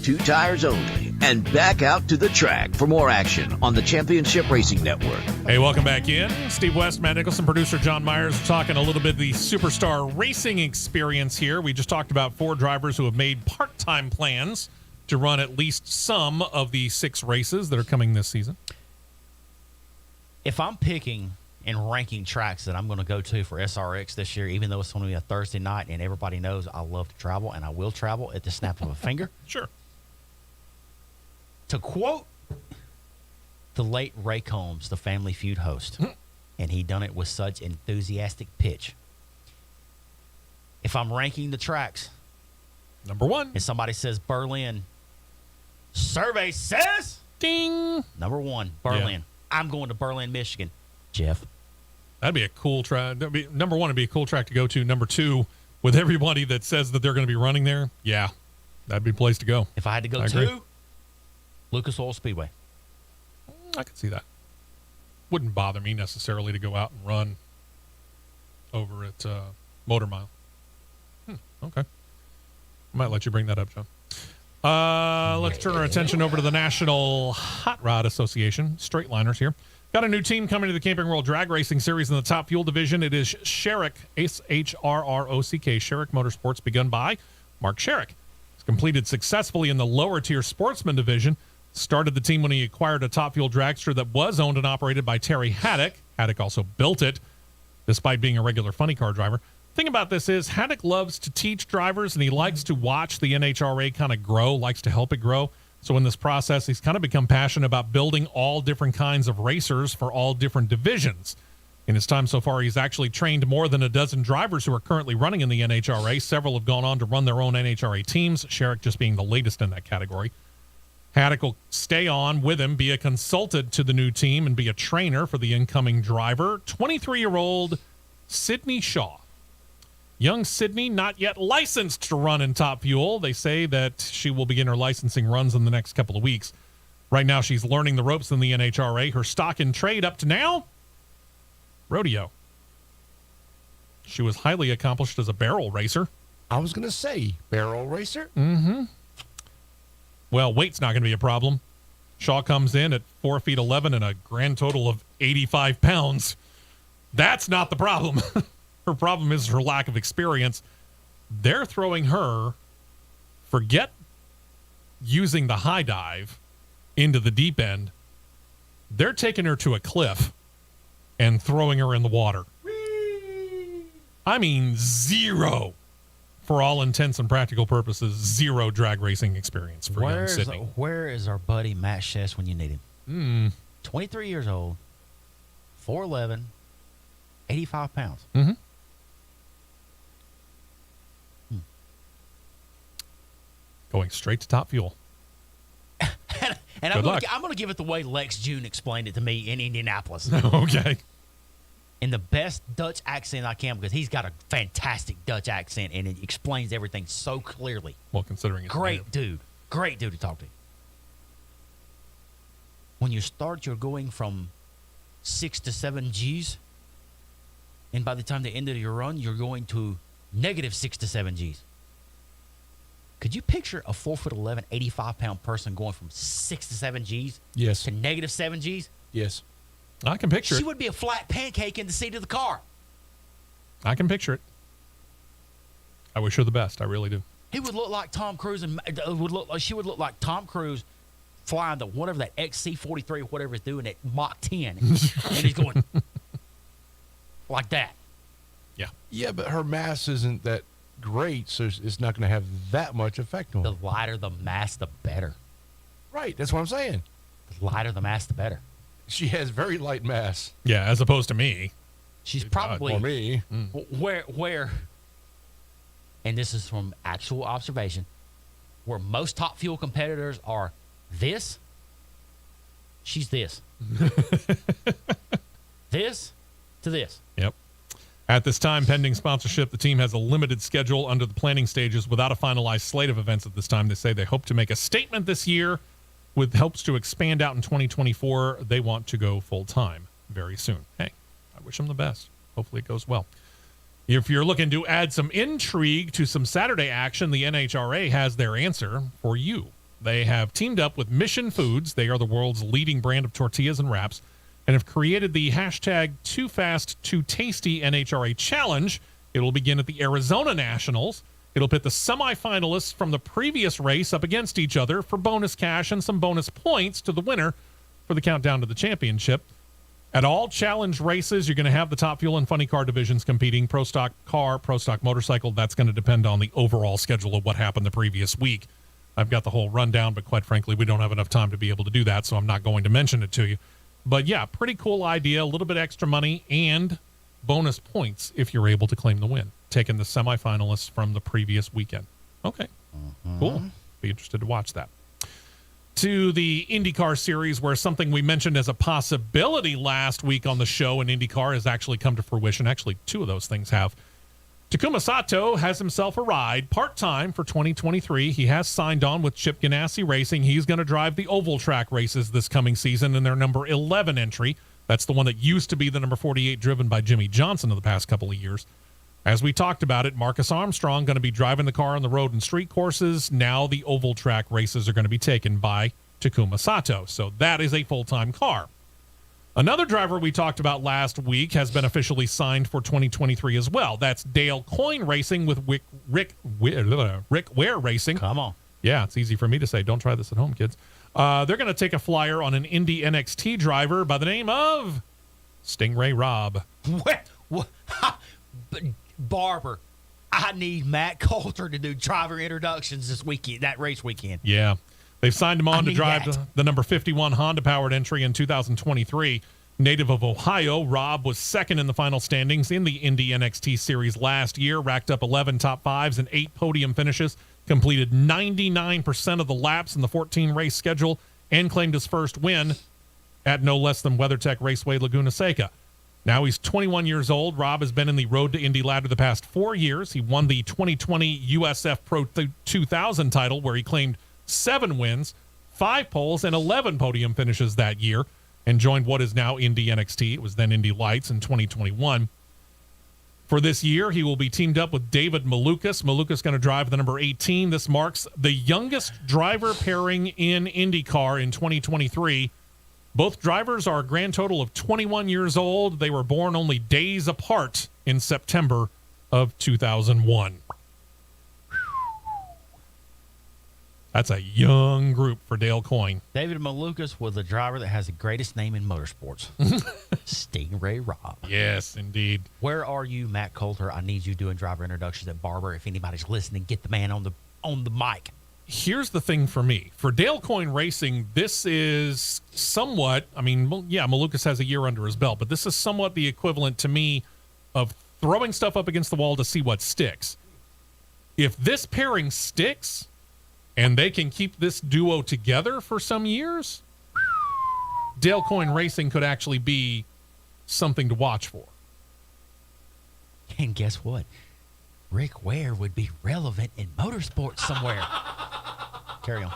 2 tires only, and back out to the track for more action on the Championship Racing Network. Hey, welcome back in. Steve West, Matt Nicholson, producer John Myers, talking a little bit of the Superstar Racing experience here. We just talked about 4 drivers who have made part-time plans to run at least some of the 6 races that are coming this season. If I'm picking and ranking tracks that I'm going to go to for SRX this year, even though it's going to be a Thursday night and everybody knows I love to travel and I will travel at the snap of a finger. Sure. To quote the late Ray Combs, the Family Feud host, and he done it with such enthusiastic pitch. If I'm ranking the tracks, Number 1. and somebody says Berlin, survey says Ding. number 1, Berlin. Yeah. I'm going to Berlin, Michigan. Jeff. That'd be a cool track. Number 1 would be a cool track to go to. Number 2, with everybody that says that they're going to be running there, yeah, that'd be a place to go. If I had to go I agree. to Lucas Oil Speedway. I could see that. Wouldn't bother me necessarily to go out and run over at Motor Mile. Okay. I might let you bring that up, John. Let's turn our attention over to the National Hot Rod Association. Straight liners here. Got a new team coming to the Camping World Drag Racing Series in the Top Fuel Division. It is Sherrick, S-H-R-R-O-C-K, Sherrick Motorsports, begun by Mark Sherrick. He's completed successfully in the lower-tier Sportsman Division. Started the team when he acquired a Top Fuel dragster that was owned and operated by Terry Haddock. Haddock also built it, despite being a regular funny car driver. Thing about this is Haddock loves to teach drivers, and he likes to watch the NHRA kind of grow, likes to help it grow. So in this process, he's kind of become passionate about building all different kinds of racers for all different divisions. In his time so far, he's actually trained more than a dozen drivers who are currently running in the NHRA. Several have gone on to run their own NHRA teams, Sherrick just being the latest in that category. Haddock will stay on with him, be a consultant to the new team, and be a trainer for the incoming driver, 23-year-old Sydney Shaw. Young Sydney, not yet licensed to run in Top Fuel. They say that she will begin her licensing runs in the next couple of weeks. Right now, she's learning the ropes in the NHRA. Her stock in trade up to now, rodeo. She was highly accomplished as a barrel racer. I was going to say barrel racer. Well, weight's not going to be a problem. Shaw comes in at 4 feet 11 and a grand total of 85 pounds. That's not the problem. Her problem is her lack of experience. They're throwing her, forget using the high dive into the deep end. They're taking her to a cliff and throwing her in the water. I mean, zero, for all intents and practical purposes, zero drag racing experience for young Sydney. Where is our buddy Matt Shess when you need him? 23 years old, 4'11", 85 pounds. Going straight to Top Fuel. And I'm going to give it the way Lex June explained it to me in Indianapolis. Okay. In the best Dutch accent I can, because he's got a fantastic Dutch accent and it explains everything so clearly. Well, considering it's Great dude to talk to. When you start, you're going from 6 to 7 G's, and by the time the end of your run, you're going to negative 6 to 7 G's. Could you picture a 4'11", 85-pound person going from 6 to 7 G's Yes. to negative 7 G's? Yes. I can picture She it. would be a flat pancake in the seat of the car. I can picture it. I wish her the best. I really do. He would look like Tom Cruise, and she would look like Tom Cruise flying the whatever that XC-43 or whatever it's doing at Mach 10, and he's going like that. Yeah. Yeah, but her mass isn't that great, so it's not going to have that much effect on The her. lighter the mass, the better. Right, that's what I'm saying. The lighter the mass, the better. She has very light mass. Yeah, as opposed to me. She's God, probably For me. where, and this is from actual observation, where most Top Fuel competitors are this, she's this. This to this. Yep. At this time, pending sponsorship, the team has a limited schedule under the planning stages without a finalized slate of events at this time. They say they hope to make a statement this year with hopes to expand out in 2024. They want to go full-time very soon. Hey, I wish them the best. Hopefully it goes well. If you're looking to add some intrigue to some Saturday action, the NHRA has their answer for you. They have teamed up with Mission Foods. They are the world's leading brand of tortillas and wraps, and have created the hashtag Too Fast, Too Tasty NHRA Challenge. It will begin at the Arizona Nationals. It'll pit the semifinalists from the previous race up against each other for bonus cash and some bonus points to the winner for the countdown to the championship. At all challenge races, you're going to have the Top Fuel and Funny Car divisions competing. Pro Stock Car, Pro Stock Motorcycle, that's going to depend on the overall schedule of what happened the previous week. I've got the whole rundown, but quite frankly, we don't have enough time to be able to do that, so I'm not going to mention it to you. But yeah, pretty cool idea, a little bit extra money and bonus points if you're able to claim the win, taking the semifinalists from the previous weekend. Okay, cool. Be interested to watch that. To the IndyCar series, where something we mentioned as a possibility last week on the show in IndyCar has actually come to fruition. Actually, two of those things have. Takuma Sato has himself a ride part-time for 2023. He has signed on with Chip Ganassi Racing. He's going to drive the oval track races this coming season in their number 11 entry. That's the one that used to be the number 48 driven by Jimmy Johnson in the past couple of years. As we talked about it, Marcus Armstrong going to be driving the car on the road and street courses. Now the oval track races are going to be taken by Takuma Sato. So that is a full-time car. Another driver we talked about last week has been officially signed for 2023 as well. That's Dale Coyne Racing with Rick Ware Racing. Come on. Yeah, it's easy for me to say. Don't try this at home, kids. They're going to take a flyer on an Indy NXT driver by the name of Stingray Robb. What? Barber, I need Matt Coulter to do driver introductions this weekend, that race weekend. Yeah. They've signed him on to drive the number 51 Honda-powered entry in 2023. Native of Ohio, Robb was second in the final standings in the Indy NXT Series last year, racked up 11 top fives and 8 podium finishes, completed 99% of the laps in the 14-race schedule, and claimed his first win at no less than WeatherTech Raceway Laguna Seca. Now he's 21 years old. Robb has been in the Road to Indy ladder the past 4 years. He won the 2020 USF Pro 2000 title, where he claimed 7 wins, 5 poles, and 11 podium finishes that year, and joined what is now Indy NXT. It was then Indy Lights in 2021. For this year, he will be teamed up with David Malukas. Malukas going to drive the number 18. This marks the youngest driver pairing in IndyCar in 2023. Both drivers are a grand total of 21 years old. They were born only days apart in September of 2001. That's a young group for Dale Coyne. David Malukas was the driver that has the greatest name in motorsports. Stingray Robb. Yes, indeed. Where are you, Matt Coulter? I need you doing driver introductions at Barber. If anybody's listening, get the man on the mic. Here's the thing for me. For Dale Coyne Racing, this is somewhat, Malukas has a year under his belt, but this is somewhat the equivalent to me of throwing stuff up against the wall to see what sticks. If this pairing sticks, and they can keep this duo together for some years, Dale Coyne Racing could actually be something to watch for. And guess what? Rick Ware would be relevant in motorsports somewhere. Carry on.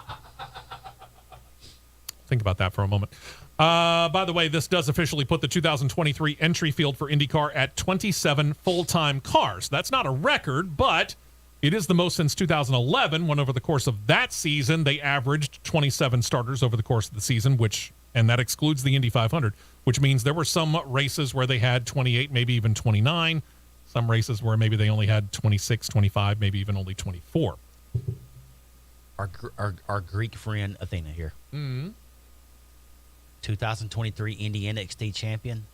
Think about that for a moment. By the way, this does officially put the 2023 entry field for IndyCar at 27 full-time cars. That's not a record, but it is the most since 2011, when over the course of that season, they averaged 27 starters over the course of the season, and that excludes the Indy 500, which means there were some races where they had 28, maybe even 29. Some races where maybe they only had 26, 25, maybe even only 24. Our Greek friend Athena here. 2023 Indy NXT champion,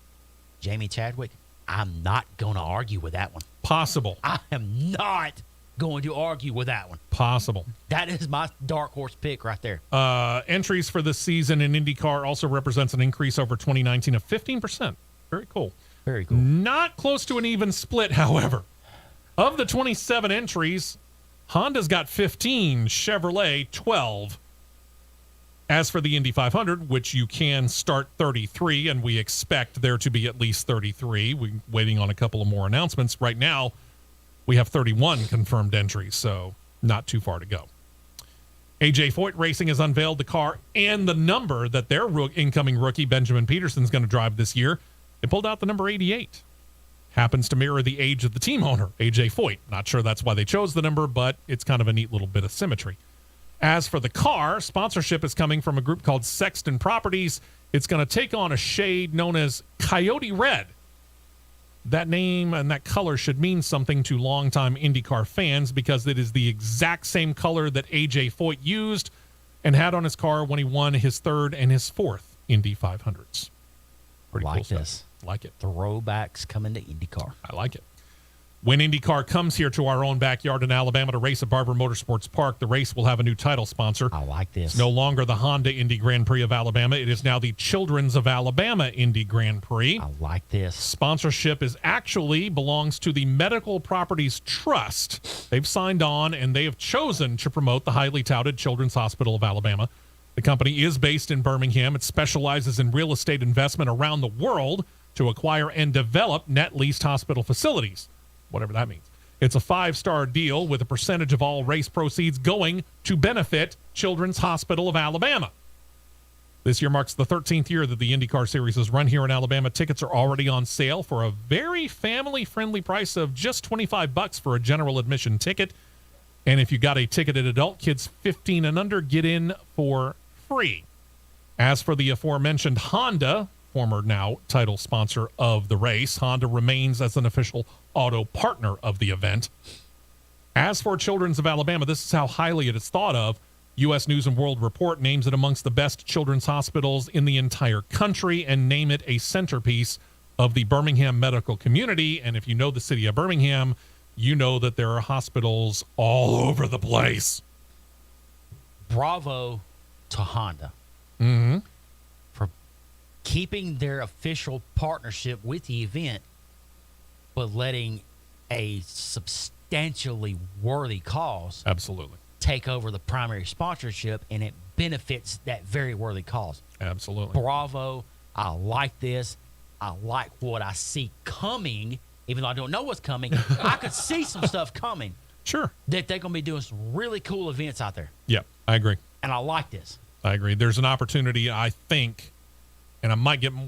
Jamie Chadwick. I'm not going to argue with that one. Possible. I am not going to argue with that one. Possible. That is my dark horse pick right there. Entries for this season in IndyCar also represents an increase over 2019 of 15%. Very cool. Very cool. Not close to an even split, however. Of the 27 entries, Honda's got 15, Chevrolet 12. As for the Indy 500, which you can start 33, and we expect there to be at least 33. We're waiting on a couple of more announcements. Right now, we have 31 confirmed entries, so not too far to go. AJ Foyt Racing has unveiled the car and the number that their incoming rookie, Benjamin Peterson's going to drive this year. They pulled out the number 88. Happens to mirror the age of the team owner, AJ Foyt. Not sure that's why they chose the number, but it's kind of a neat little bit of symmetry. As for the car, sponsorship is coming from a group called Sexton Properties. It's going to take on a shade known as Coyote Red. That name and that color should mean something to longtime IndyCar fans because it is the exact same color that A.J. Foyt used and had on his car when he won his third and his fourth Indy 500s. Pretty like cool stuff. this. Like it. Throwbacks coming to IndyCar. I like it. When IndyCar comes here to our own backyard in Alabama to race at Barber Motorsports Park, the race will have a new title sponsor. I like this. It's no longer the Honda Indy Grand Prix of Alabama. It is now the Children's of Alabama Indy Grand Prix. I like this. Sponsorship belongs to the Medical Properties Trust. They've signed on and they have chosen to promote the highly touted Children's Hospital of Alabama. The company is based in Birmingham. It specializes in real estate investment around the world to acquire and develop net leased hospital facilities. Whatever that means. It's a 5-star deal with a percentage of all race proceeds going to benefit Children's Hospital of Alabama. This year marks the 13th year that the IndyCar Series has run here in Alabama. Tickets are already on sale for a very family-friendly price of just $25 for a general admission ticket. And if you got a ticketed adult, kids 15 and under get in for free. As for the aforementioned Honda, former now title sponsor of the race, Honda remains as an official auto partner of the event. As for Children's of Alabama, this is how highly it is thought of. U.S. News and World Report names it amongst the best children's hospitals in the entire country and name it a centerpiece of the Birmingham medical community. And if you know the city of Birmingham, you know that there are hospitals all over the place. Bravo to Honda for keeping their official partnership with the event, but letting a substantially worthy cause Absolutely. take over the primary sponsorship, and it benefits that very worthy cause. Absolutely. Bravo. I like this. I like what I see coming, even though I don't know what's coming. I could see some stuff coming. Sure. That they're going to be doing some really cool events out there. Yeah, I agree. And I like this. I agree. There's an opportunity, I think, and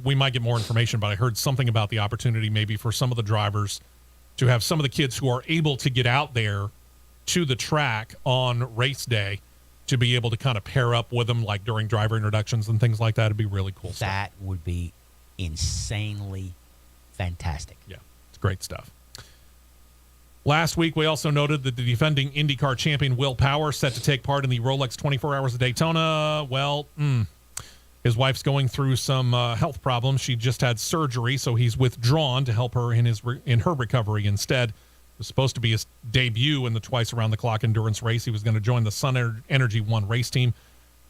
we might get more information, but I heard something about the opportunity maybe for some of the drivers to have some of the kids who are able to get out there to the track on race day to be able to kind of pair up with them, like during driver introductions and things like that. It'd be really cool stuff. That would be insanely fantastic. Yeah, it's great stuff. Last week, we also noted that the defending IndyCar champion Will Power set to take part in the Rolex 24 Hours of Daytona. Well, his wife's going through some health problems. She just had surgery, so he's withdrawn to help her in her recovery instead. It was supposed to be his debut in the twice-around-the-clock endurance race. He was going to join the Sun Energy One race team.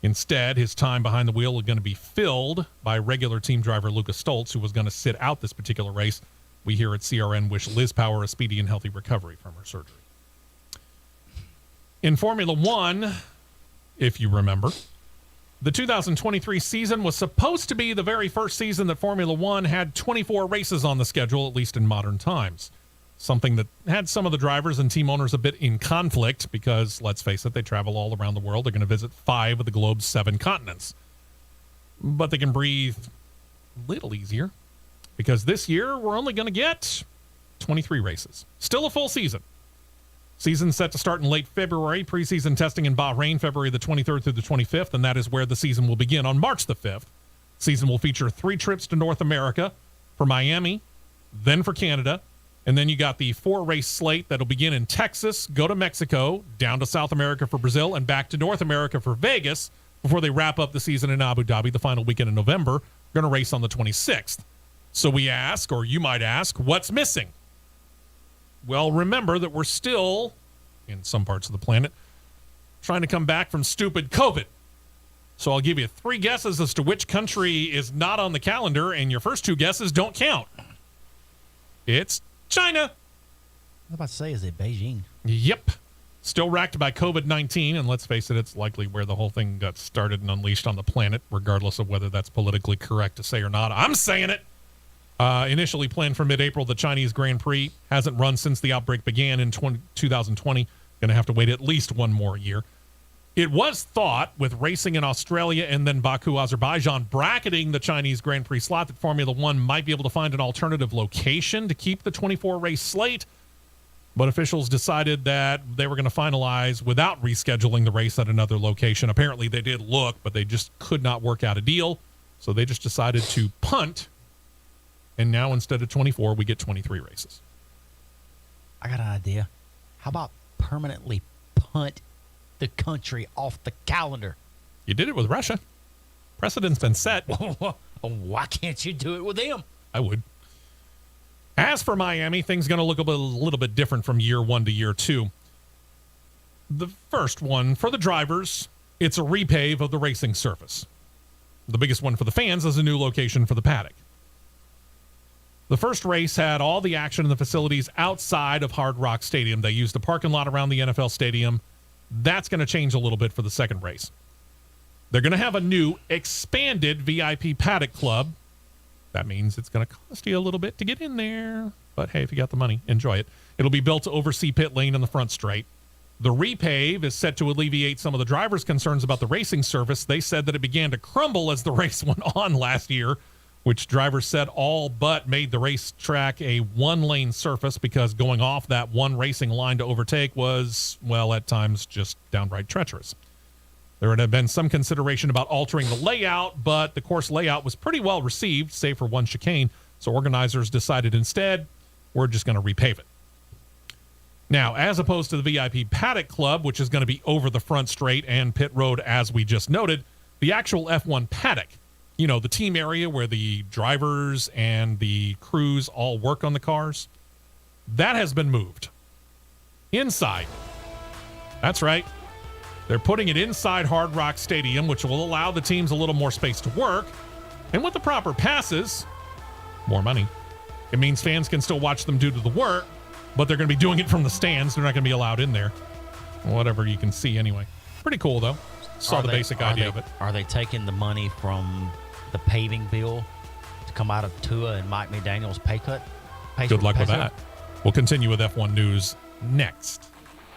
Instead, his time behind the wheel was going to be filled by regular team driver Lucas Stoltz, who was going to sit out this particular race. We here at CRN wish Liz Power a speedy and healthy recovery from her surgery. In Formula One, if you remember, the 2023 season was supposed to be the very first season that Formula One had 24 races on the schedule, at least in modern times. Something that had some of the drivers and team owners a bit in conflict because, let's face it, they travel all around the world. They're going to visit 5 of the globe's 7 continents. But they can breathe a little easier because this year we're only going to get 23 races. Still a full season. Season set to start in late February. Preseason testing in Bahrain, February the 23rd through the 25th, and that is where the season will begin on March the 5th. Season will feature 3 trips to North America for Miami, then for Canada, and then you got the 4-race slate that'll begin in Texas, go to Mexico, down to South America for Brazil, and back to North America for Vegas before they wrap up the season in Abu Dhabi the final weekend in November. Going to race on the 26th. So we ask, or you might ask, what's missing? Well, remember that we're still, in some parts of the planet, trying to come back from stupid COVID. So I'll give you 3 guesses as to which country is not on the calendar, and your first 2 guesses don't count. It's China. I was about to say, is it Beijing? Yep. Still racked by COVID-19, and let's face it, it's likely where the whole thing got started and unleashed on the planet, regardless of whether that's politically correct to say or not. I'm saying it. Initially planned for mid-April, the Chinese Grand Prix hasn't run since the outbreak began in 2020. Going to have to wait at least 1 more year. It was thought, with racing in Australia and then Baku, Azerbaijan, bracketing the Chinese Grand Prix slot, that Formula One might be able to find an alternative location to keep the 24-race slate. But officials decided that they were going to finalize without rescheduling the race at another location. Apparently they did look, but they just could not work out a deal. So they just decided to punt. And now instead of 24, we get 23 races. I got an idea. How about permanently punt the country off the calendar? You did it with Russia. Precedent's been set. Why can't you do it with them? I would. As for Miami, things going to look a little bit different from year one to year two. The first one, for the drivers, it's a repave of the racing surface. The biggest one for the fans is a new location for the paddock. The first race had all the action in the facilities outside of Hard Rock Stadium. They used the parking lot around the NFL stadium. That's going to change a little bit for the second race. They're going to have a new expanded VIP paddock club. That means it's going to cost you a little bit to get in there. But hey, if you got the money, enjoy it. It'll be built to oversee pit lane in the front straight. The repave is set to alleviate some of the drivers' concerns about the racing surface. They said that it began to crumble as the race went on last year, which drivers said all but made the racetrack a one-lane surface because going off that one racing line to overtake was, well, at times just downright treacherous. There would have been some consideration about altering the layout, but the course layout was pretty well received, save for one chicane, so organizers decided instead, we're just going to repave it. Now, as opposed to the VIP Paddock Club, which is going to be over the front straight and pit road, as we just noted, the actual F1 paddock, you know, the team area where the drivers and the crews all work on the cars, that has been moved inside. That's right. They're putting it inside Hard Rock Stadium, which will allow the teams a little more space to work. And with the proper passes, more money. It means fans can still watch them do the work, but they're going to be doing it from the stands. They're not going to be allowed in there. Whatever you can see anyway. Pretty cool, though. Saw the basic idea of it. Are they taking the money from the paving bill to come out of Tua and Mike McDaniel's pay cut? Good luck with that. We'll continue with F1 News next.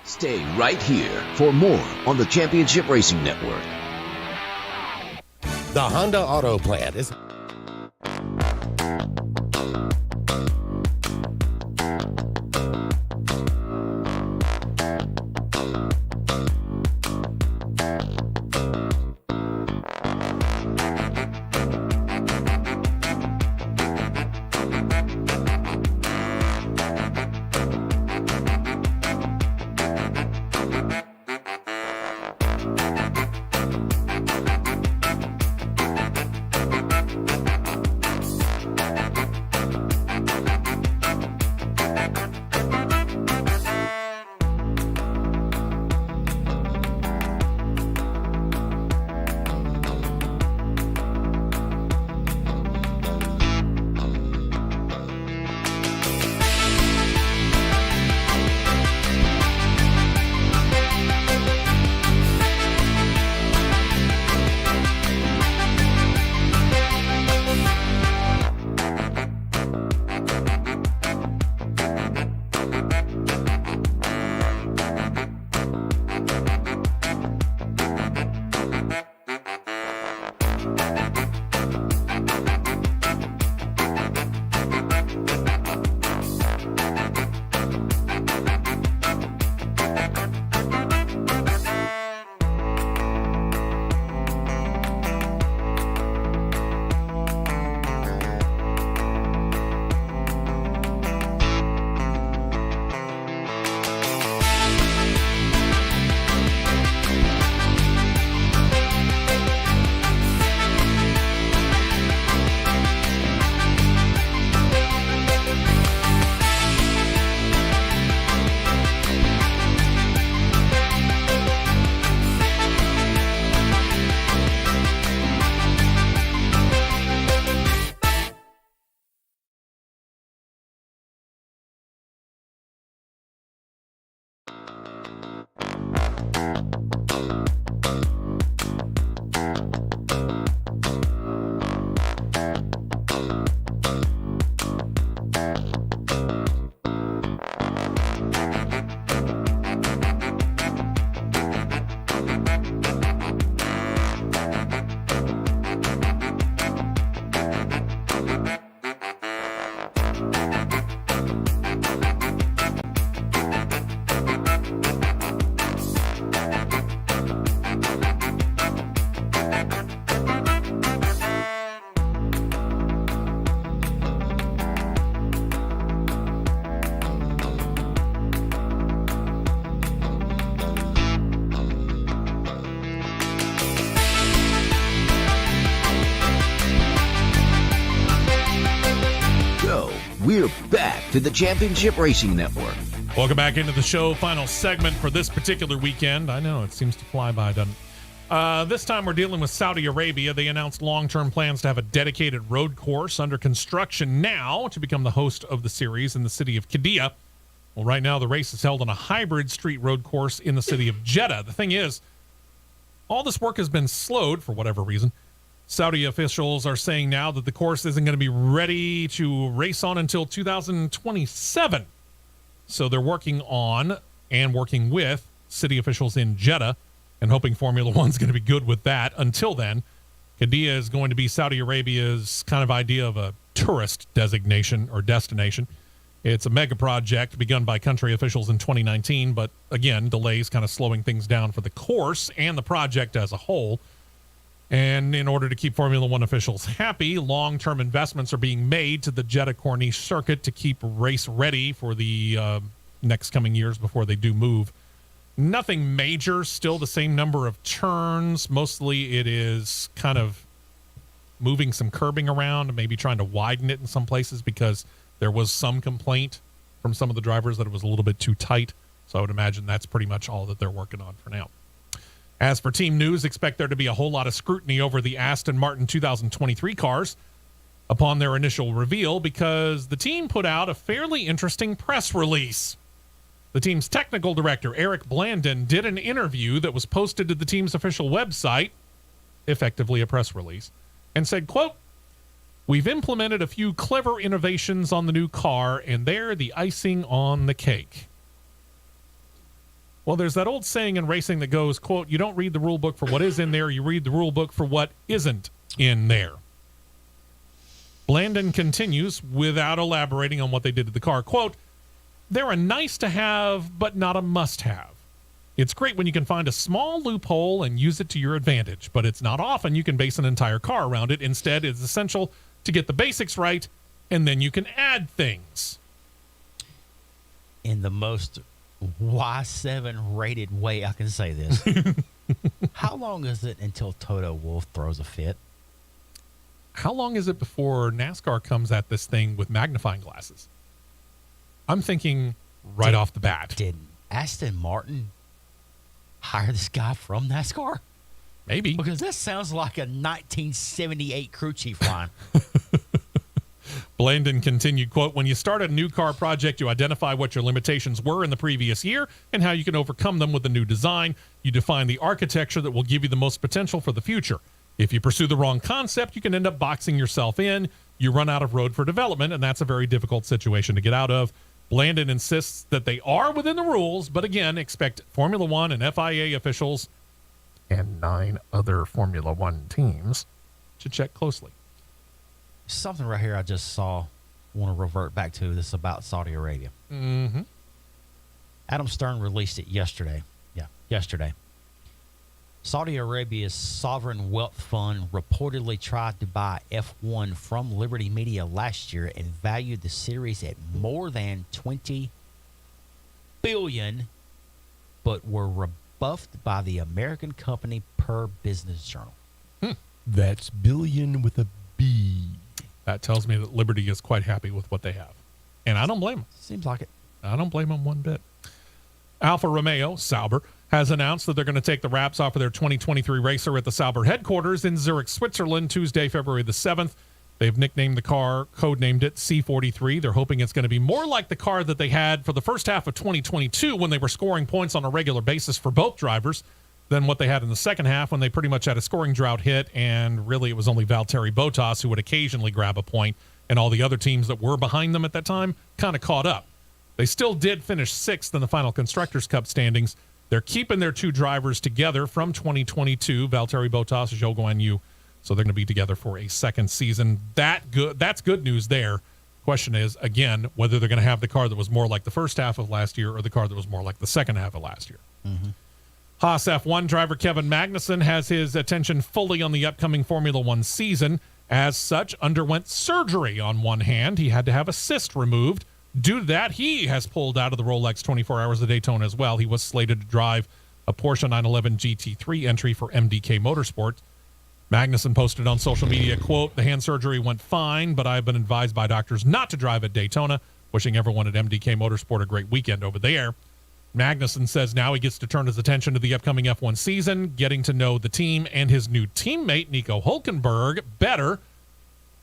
Stay right here for more on the Championship Racing Network. The Honda Auto Plant is... to the Championship Racing Network. Welcome back into the show. Final segment for this particular weekend. I know it seems to fly by, doesn't it? This time we're dealing with Saudi Arabia. They announced long-term plans to have a dedicated road course under construction now to become the host of the series in the city of Qiddiya. Well, right now the race is held on a hybrid street road course in the city of Jeddah. The thing is, all this work has been slowed for whatever reason. Saudi officials are saying now that the course isn't going to be ready to race on until 2027. So they're working on and working with city officials in Jeddah and hoping Formula One's going to be good with that. Until then, Qiddiya is going to be Saudi Arabia's kind of idea of a tourist designation or destination. It's a mega project begun by country officials in 2019, but again, delays kind of slowing things down for the course and the project as a whole. And in order to keep Formula One officials happy, long-term investments are being made to the Jeddah Corniche circuit to keep race ready for the next coming years before they do move. Nothing major, still the same number of turns. Mostly it is kind of moving some curbing around, maybe trying to widen it in some places because there was some complaint from some of the drivers that it was a little bit too tight. So I would imagine that's pretty much all that they're working on for now. As for team news, expect there to be a whole lot of scrutiny over the Aston Martin 2023 cars upon their initial reveal because the team put out a fairly interesting press release. The team's technical director, Eric Blandon, did an interview that was posted to the team's official website, effectively a press release, and said, quote, "We've implemented a few clever innovations on the new car, and they're the icing on the cake." Well, there's that old saying in racing that goes, quote, "You don't read the rule book for what is in there, you read the rule book for what isn't in there." Blandon continues without elaborating on what they did to the car. Quote, "They're a nice to have, but not a must have. It's great when you can find a small loophole and use it to your advantage, but it's not often you can base an entire car around it. Instead, it's essential to get the basics right, and then you can add things." In the most Y7 rated way I can say this. How long is it until Toto Wolff throws a fit? How long is it before NASCAR comes at this thing with magnifying glasses? I'm thinking right off the bat. Did Aston Martin hire this guy from NASCAR? Maybe. Because this sounds like a 1978 crew chief line. Blandon continued, quote, "When you start a new car project, you identify what your limitations were in the previous year and how you can overcome them with a new design. You define the architecture that will give you the most potential for the future. If you pursue the wrong concept, you can end up boxing yourself in. You run out of road for development, and that's a very difficult situation to get out of." Blandon insists that they are within the rules, but again, expect Formula One and FIA officials and 9 other Formula One teams to check closely. Something right here I just saw, want to revert back to. This is about Saudi Arabia. Mm-hmm. Adam Stern released it yesterday. Yeah, yesterday. Saudi Arabia's sovereign wealth fund reportedly tried to buy F1 from Liberty Media last year and valued the series at more than $20 billion, but were rebuffed by the American company Per Business Journal. That's billion with a B. That tells me that Liberty is quite happy with what they have. And I don't blame them. Seems like it. I don't blame them one bit. Alfa Romeo, Sauber, has announced that they're going to take the wraps off of their 2023 racer at the Sauber headquarters in Zurich, Switzerland, Tuesday, February the 7th. They've nicknamed the car, codenamed it C43. They're hoping it's going to be more like the car that they had for the first half of 2022 when they were scoring points on a regular basis for both drivers than what they had in the second half when they pretty much had a scoring drought hit, and really it was only Valtteri Bottas who would occasionally grab a point, and all the other teams that were behind them at that time kind of caught up. They still did finish 6th in the final Constructors' Cup standings. They're keeping their 2 drivers together from 2022, Valtteri Bottas and Zhou Guanyu, so they're going to be together for a second season. That's good news there. Question is, again, whether they're going to have the car that was more like the first half of last year or the car that was more like the second half of last year. Mm-hmm. Haas F1 driver Kevin Magnussen has his attention fully on the upcoming Formula One season. As such, underwent surgery on one hand. He had to have a cyst removed. Due to that, he has pulled out of the Rolex 24 Hours of Daytona as well. He was slated to drive a Porsche 911 GT3 entry for MDK Motorsport. Magnussen posted on social media, quote, "The hand surgery went fine, but I've been advised by doctors not to drive at Daytona. wishing everyone at MDK Motorsport a great weekend over there. Magnussen says now he gets to turn his attention to the upcoming F1 season, getting to know the team and his new teammate, Nico Hülkenberg, better.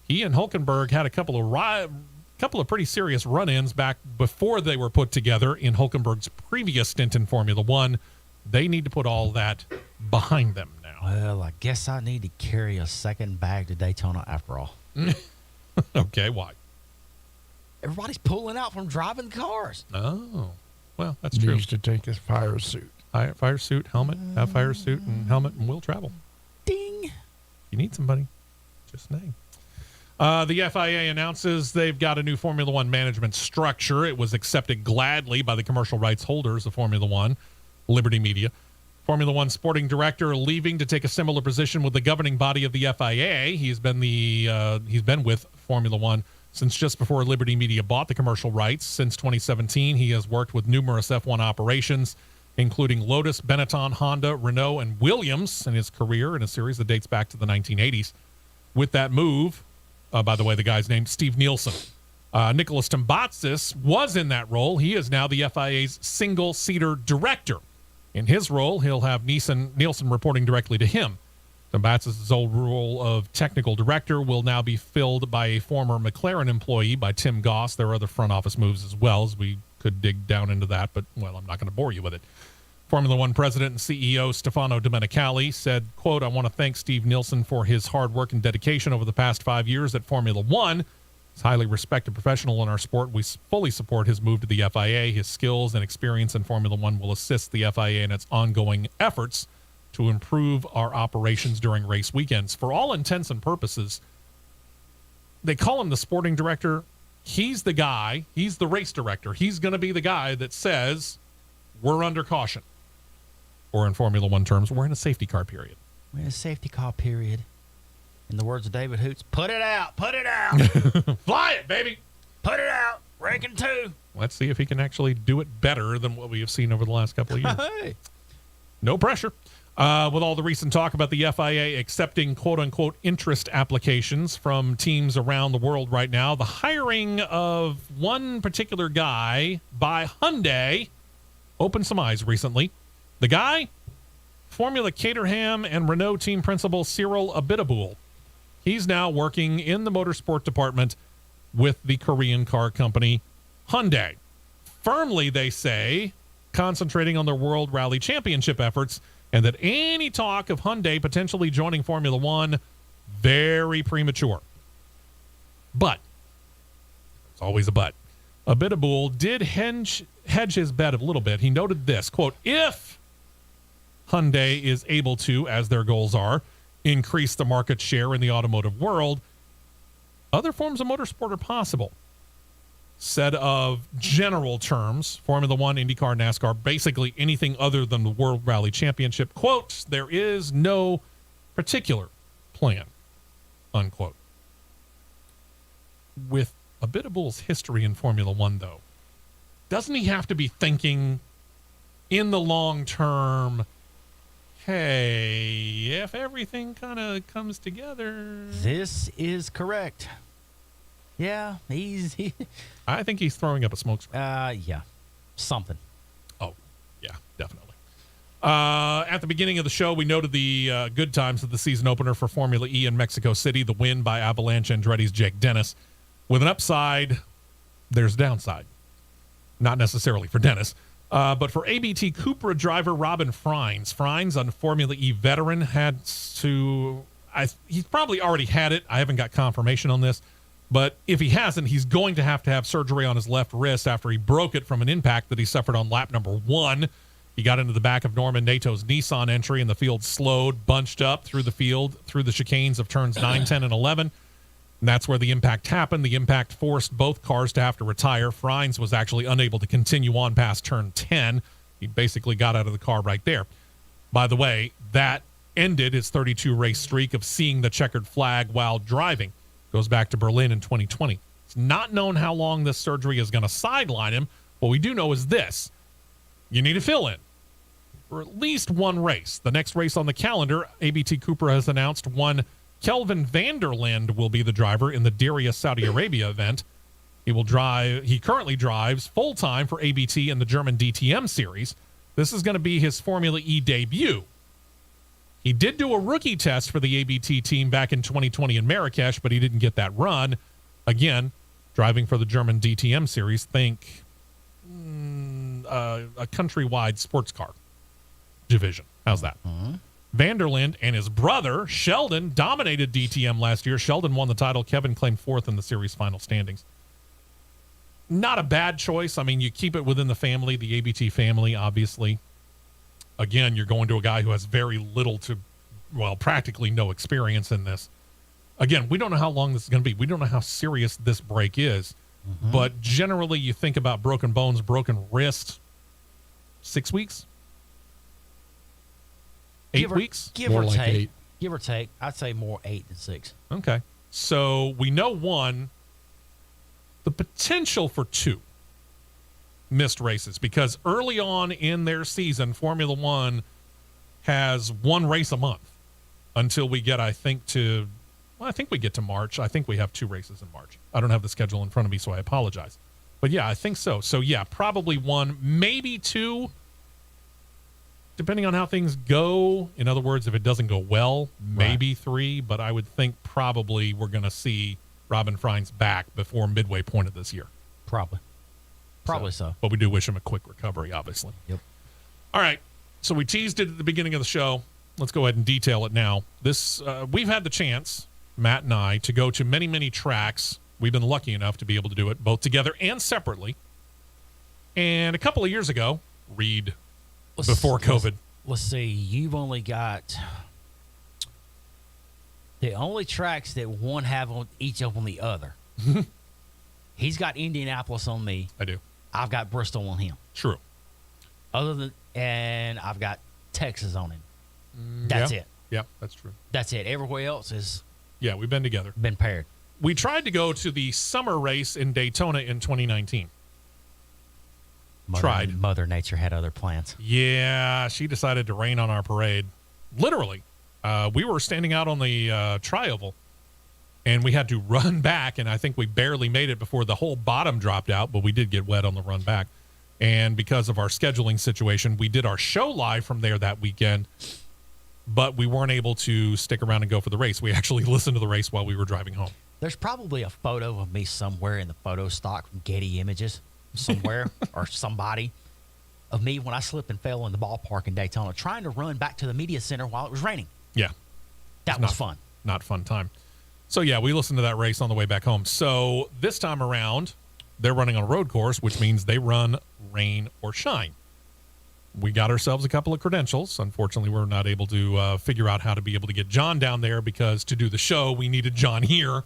He and Hülkenberg had a couple of pretty serious run-ins back before they were put together in Hülkenberg's previous stint in Formula One. They need to put all that behind them now. Well, I guess I need to carry a second bag to Daytona after all. Okay, why? Everybody's pulling out from driving cars. Oh, well, that's true. Needs to take his fire suit. Fire suit, helmet, have fire suit and helmet, and we'll travel. Ding. You need somebody. Just name. The FIA announces they've got a new Formula One management structure. It was accepted gladly by the commercial rights holders of Formula One, Liberty Media. Formula One sporting director leaving to take a similar position with the governing body of the FIA. He's been with Formula One since just before Liberty Media bought the commercial rights. Since 2017, he has worked with numerous F1 operations, including Lotus, Benetton, Honda, Renault, and Williams in his career in a series that dates back to the 1980s. With that move, by the way, the guy's named Steve Nielsen. Nicholas Tambatsis was in that role. He is now the FIA's single-seater director. In his role, he'll have Nielsen reporting directly to him. Tambatsis' old role of technical director will now be filled by a former McLaren employee, by Tim Goss. There are other front office moves as well, as we could dig down into that, but, well, I'm not going to bore you with it. Formula One president and CEO Stefano Domenicali said, quote, "I want to thank Steve Nielsen for his hard work and dedication over the past 5 years at Formula One. He's a highly respected professional in our sport. We fully support his move to the FIA. His skills and experience in Formula One will assist the FIA in its ongoing efforts to improve our operations during race weekends." For all intents and purposes, they call him the sporting director. He's the guy. He's the race director. He's going to be the guy that says, we're under caution. Or in Formula One terms, we're in a safety car period. We're in a safety car period. In the words of David Hoots, put it out, put it out. Fly it, baby. Put it out, ranking 2. Let's see if he can actually do it better than what we have seen over the last couple of years. Hey. No pressure. With all the recent talk about the FIA accepting quote-unquote interest applications from teams around the world right now, the hiring of one particular guy by Hyundai opened some eyes recently. The guy, Formula Caterham and Renault team principal Cyril Abiteboul. He's now working in the motorsport department with the Korean car company Hyundai. Firmly, they say, concentrating on their World Rally Championship efforts, and that any talk of Hyundai potentially joining Formula One, very premature. But, there's always a but, Abiteboul did hedge his bet a little bit. He noted this, quote, "If Hyundai is able to, as their goals are, increase the market share in the automotive world, other forms of motorsport are possible." Said of general terms, Formula One, Indycar, NASCAR, basically anything other than the World Rally Championship, quote, "There is no particular plan," unquote. With Abiteboul's history in Formula One, though, doesn't he have to be thinking in the long term, hey, if everything kind of comes together? This is correct. Yeah, I think he's throwing up a smoke screen. Yeah, something. Oh, yeah, definitely. At the beginning of the show, we noted the good times of the season opener for Formula E in Mexico City, the win by Avalanche Andretti's Jake Dennis. With an upside, there's a downside. Not necessarily for Dennis, but for ABT Cupra driver Robin Freins. Freins, a Formula E veteran, had to... he's probably already had it. I haven't got confirmation on this. But if he hasn't, he's going to have surgery on his left wrist after he broke it from an impact that he suffered on lap number 1. He got into the back of Norman Nato's Nissan entry, and the field slowed, bunched up through the field, through the chicanes of turns 9, 10, and 11. And that's where the impact happened. The impact forced both cars to have to retire. Freins was actually unable to continue on past turn 10. He basically got out of the car right there. By the way, that ended his 32-race streak of seeing the checkered flag while driving. Goes back to Berlin in 2020. It's not known how long this surgery is going to sideline him. What we do know is this. You need to fill in for at least one race. The next race on the calendar, ABT Cupra has announced one Kelvin Vanderlinde will be the driver in the Diriyah Saudi Arabia event. He currently drives full-time for ABT in the German DTM series. This is going to be his Formula E debut. He did do a rookie test for the ABT team back in 2020 in Marrakesh, but he didn't get that run. Again, driving for the German DTM series, think a countrywide sports car division. How's that? Vanderlinde and his brother, Sheldon, dominated DTM last year. Sheldon won the title. Kevin claimed fourth in the series final standings. Not a bad choice. I mean, you keep it within the family, the ABT family, obviously. Again, you're going to a guy who has very little to, well, practically no experience in this. Again, we don't know how long this is going to be. We don't know how serious this break is. But generally, you think about broken bones, broken wrist, 6 weeks? 8 weeks? Give More or like take. 8. Give or take. I'd say more 8 than 6. Okay. So we know one, the potential for 2 missed races, because early on in their season, Formula One has 1 race a month until we get, I think we get to March. I think we have 2 races in March. I don't have the schedule in front of me, so I apologize. But yeah, I think so. So yeah, probably 1, maybe 2, depending on how things go. In other words, if it doesn't go well, maybe 3, but I would think probably we're going to see Robin Freins back before midway point of this year. Probably so. But we do wish him a quick recovery, obviously. Yep. All right. So we teased it at the beginning of the show. Let's go ahead and detail it now. This we've had the chance, Matt and I, to go to many, many tracks. We've been lucky enough to be able to do it both together and separately. And a couple of years ago, before COVID. Let's see. You've only got the only tracks that one have on each of on the other. He's got Indianapolis on me. I do. I've got Bristol on him. True. And I've got Texas on him. That's it. Yeah, that's true. That's it. Everywhere else has we've been together. been paired. We tried to go to the summer race in Daytona in 2019. Mother Nature had other plans. Yeah, she decided to rain on our parade. Literally. We were standing out on the tri-oval, and we had to run back, and I think we barely made it before the whole bottom dropped out, but we did get wet on the run back. And because of our scheduling situation, we did our show live from there that weekend, but we weren't able to stick around and go for the race. We actually listened to the race while we were driving home. There's probably a photo of me somewhere in the photo stock from Getty Images somewhere or somebody of me when I slipped and fell in the ballpark in Daytona trying to run back to the media center while it was raining. Yeah. That was fun. Not fun time. So, yeah, we listened to that race on the way back home. So this time around, they're running on a road course, which means they run rain or shine. We got ourselves a couple of credentials. Unfortunately, we're not able to figure out how to be able to get John down there because to do the show, we needed John here.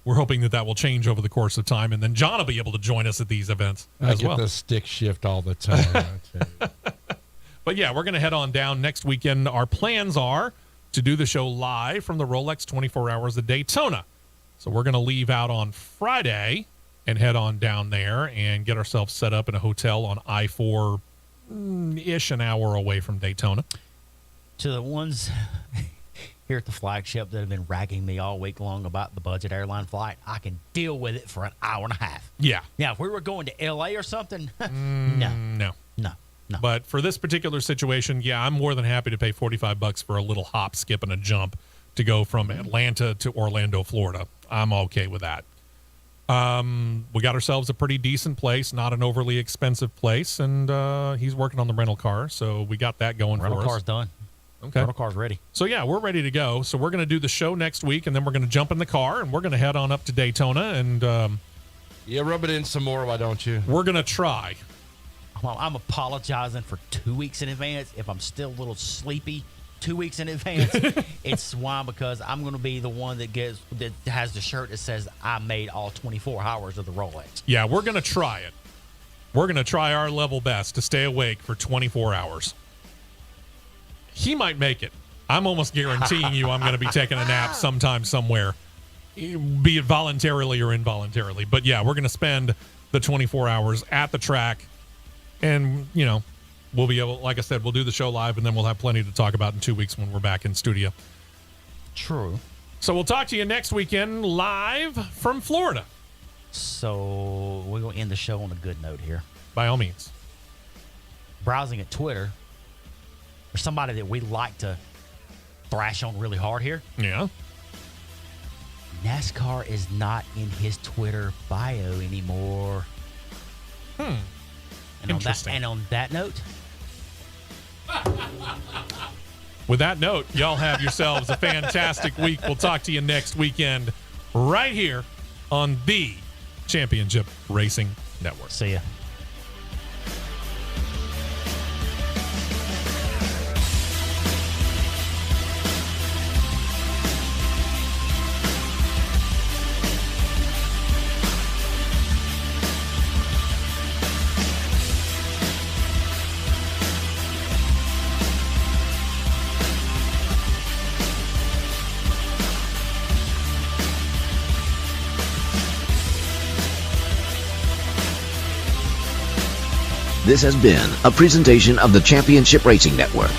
We're hoping that will change over the course of time, and then John will be able to join us at these events as well. I get the stick shift all the time. I tell you. But, yeah, we're going to head on down next weekend. Our plans are to do the show live from the Rolex 24 Hours of Daytona. So we're going to leave out on Friday and head on down there and get ourselves set up in a hotel on I-4-ish, an hour away from Daytona. To the ones here at the flagship that have been ragging me all week long about the budget airline flight, I can deal with it for an hour and a half. Yeah. Now, if we were going to L.A. or something, no. But for this particular situation, yeah, I'm more than happy to pay $45 for a little hop, skip, and a jump to go from Atlanta to Orlando, Florida. I'm okay with that. We got ourselves a pretty decent place, not an overly expensive place, and he's working on the rental car, so we got that going for us. Rental car's done. Okay. Rental car's ready. So, yeah, we're ready to go. So we're going to do the show next week, and then we're going to jump in the car, and we're going to head on up to Daytona, and rub it in some more, why don't you? we're going to try. Well, I'm apologizing for 2 weeks in advance. If I'm still a little sleepy 2 weeks in advance, it's why, because I'm going to be the one that has the shirt that says I made all 24 hours of the Rolex. Yeah, we're going to try it. We're going to try our level best to stay awake for 24 hours. He might make it. I'm almost guaranteeing you I'm going to be taking a nap sometime somewhere, be it voluntarily or involuntarily. But, yeah, we're going to spend the 24 hours at the track. And, we'll be able, like I said, we'll do the show live, and then we'll have plenty to talk about in 2 weeks when we're back in studio. True. So we'll talk to you next weekend live from Florida. So we're going to end the show on a good note here. By all means. Browsing at Twitter, there's somebody that we like to thrash on really hard here. Yeah. NASCAR is not in his Twitter bio anymore. Interesting. And on that note, with that note, y'all have yourselves a fantastic week. We'll talk to you next weekend right here on the Championship Racing Network. see ya. This has been a presentation of the Championship Racing Network.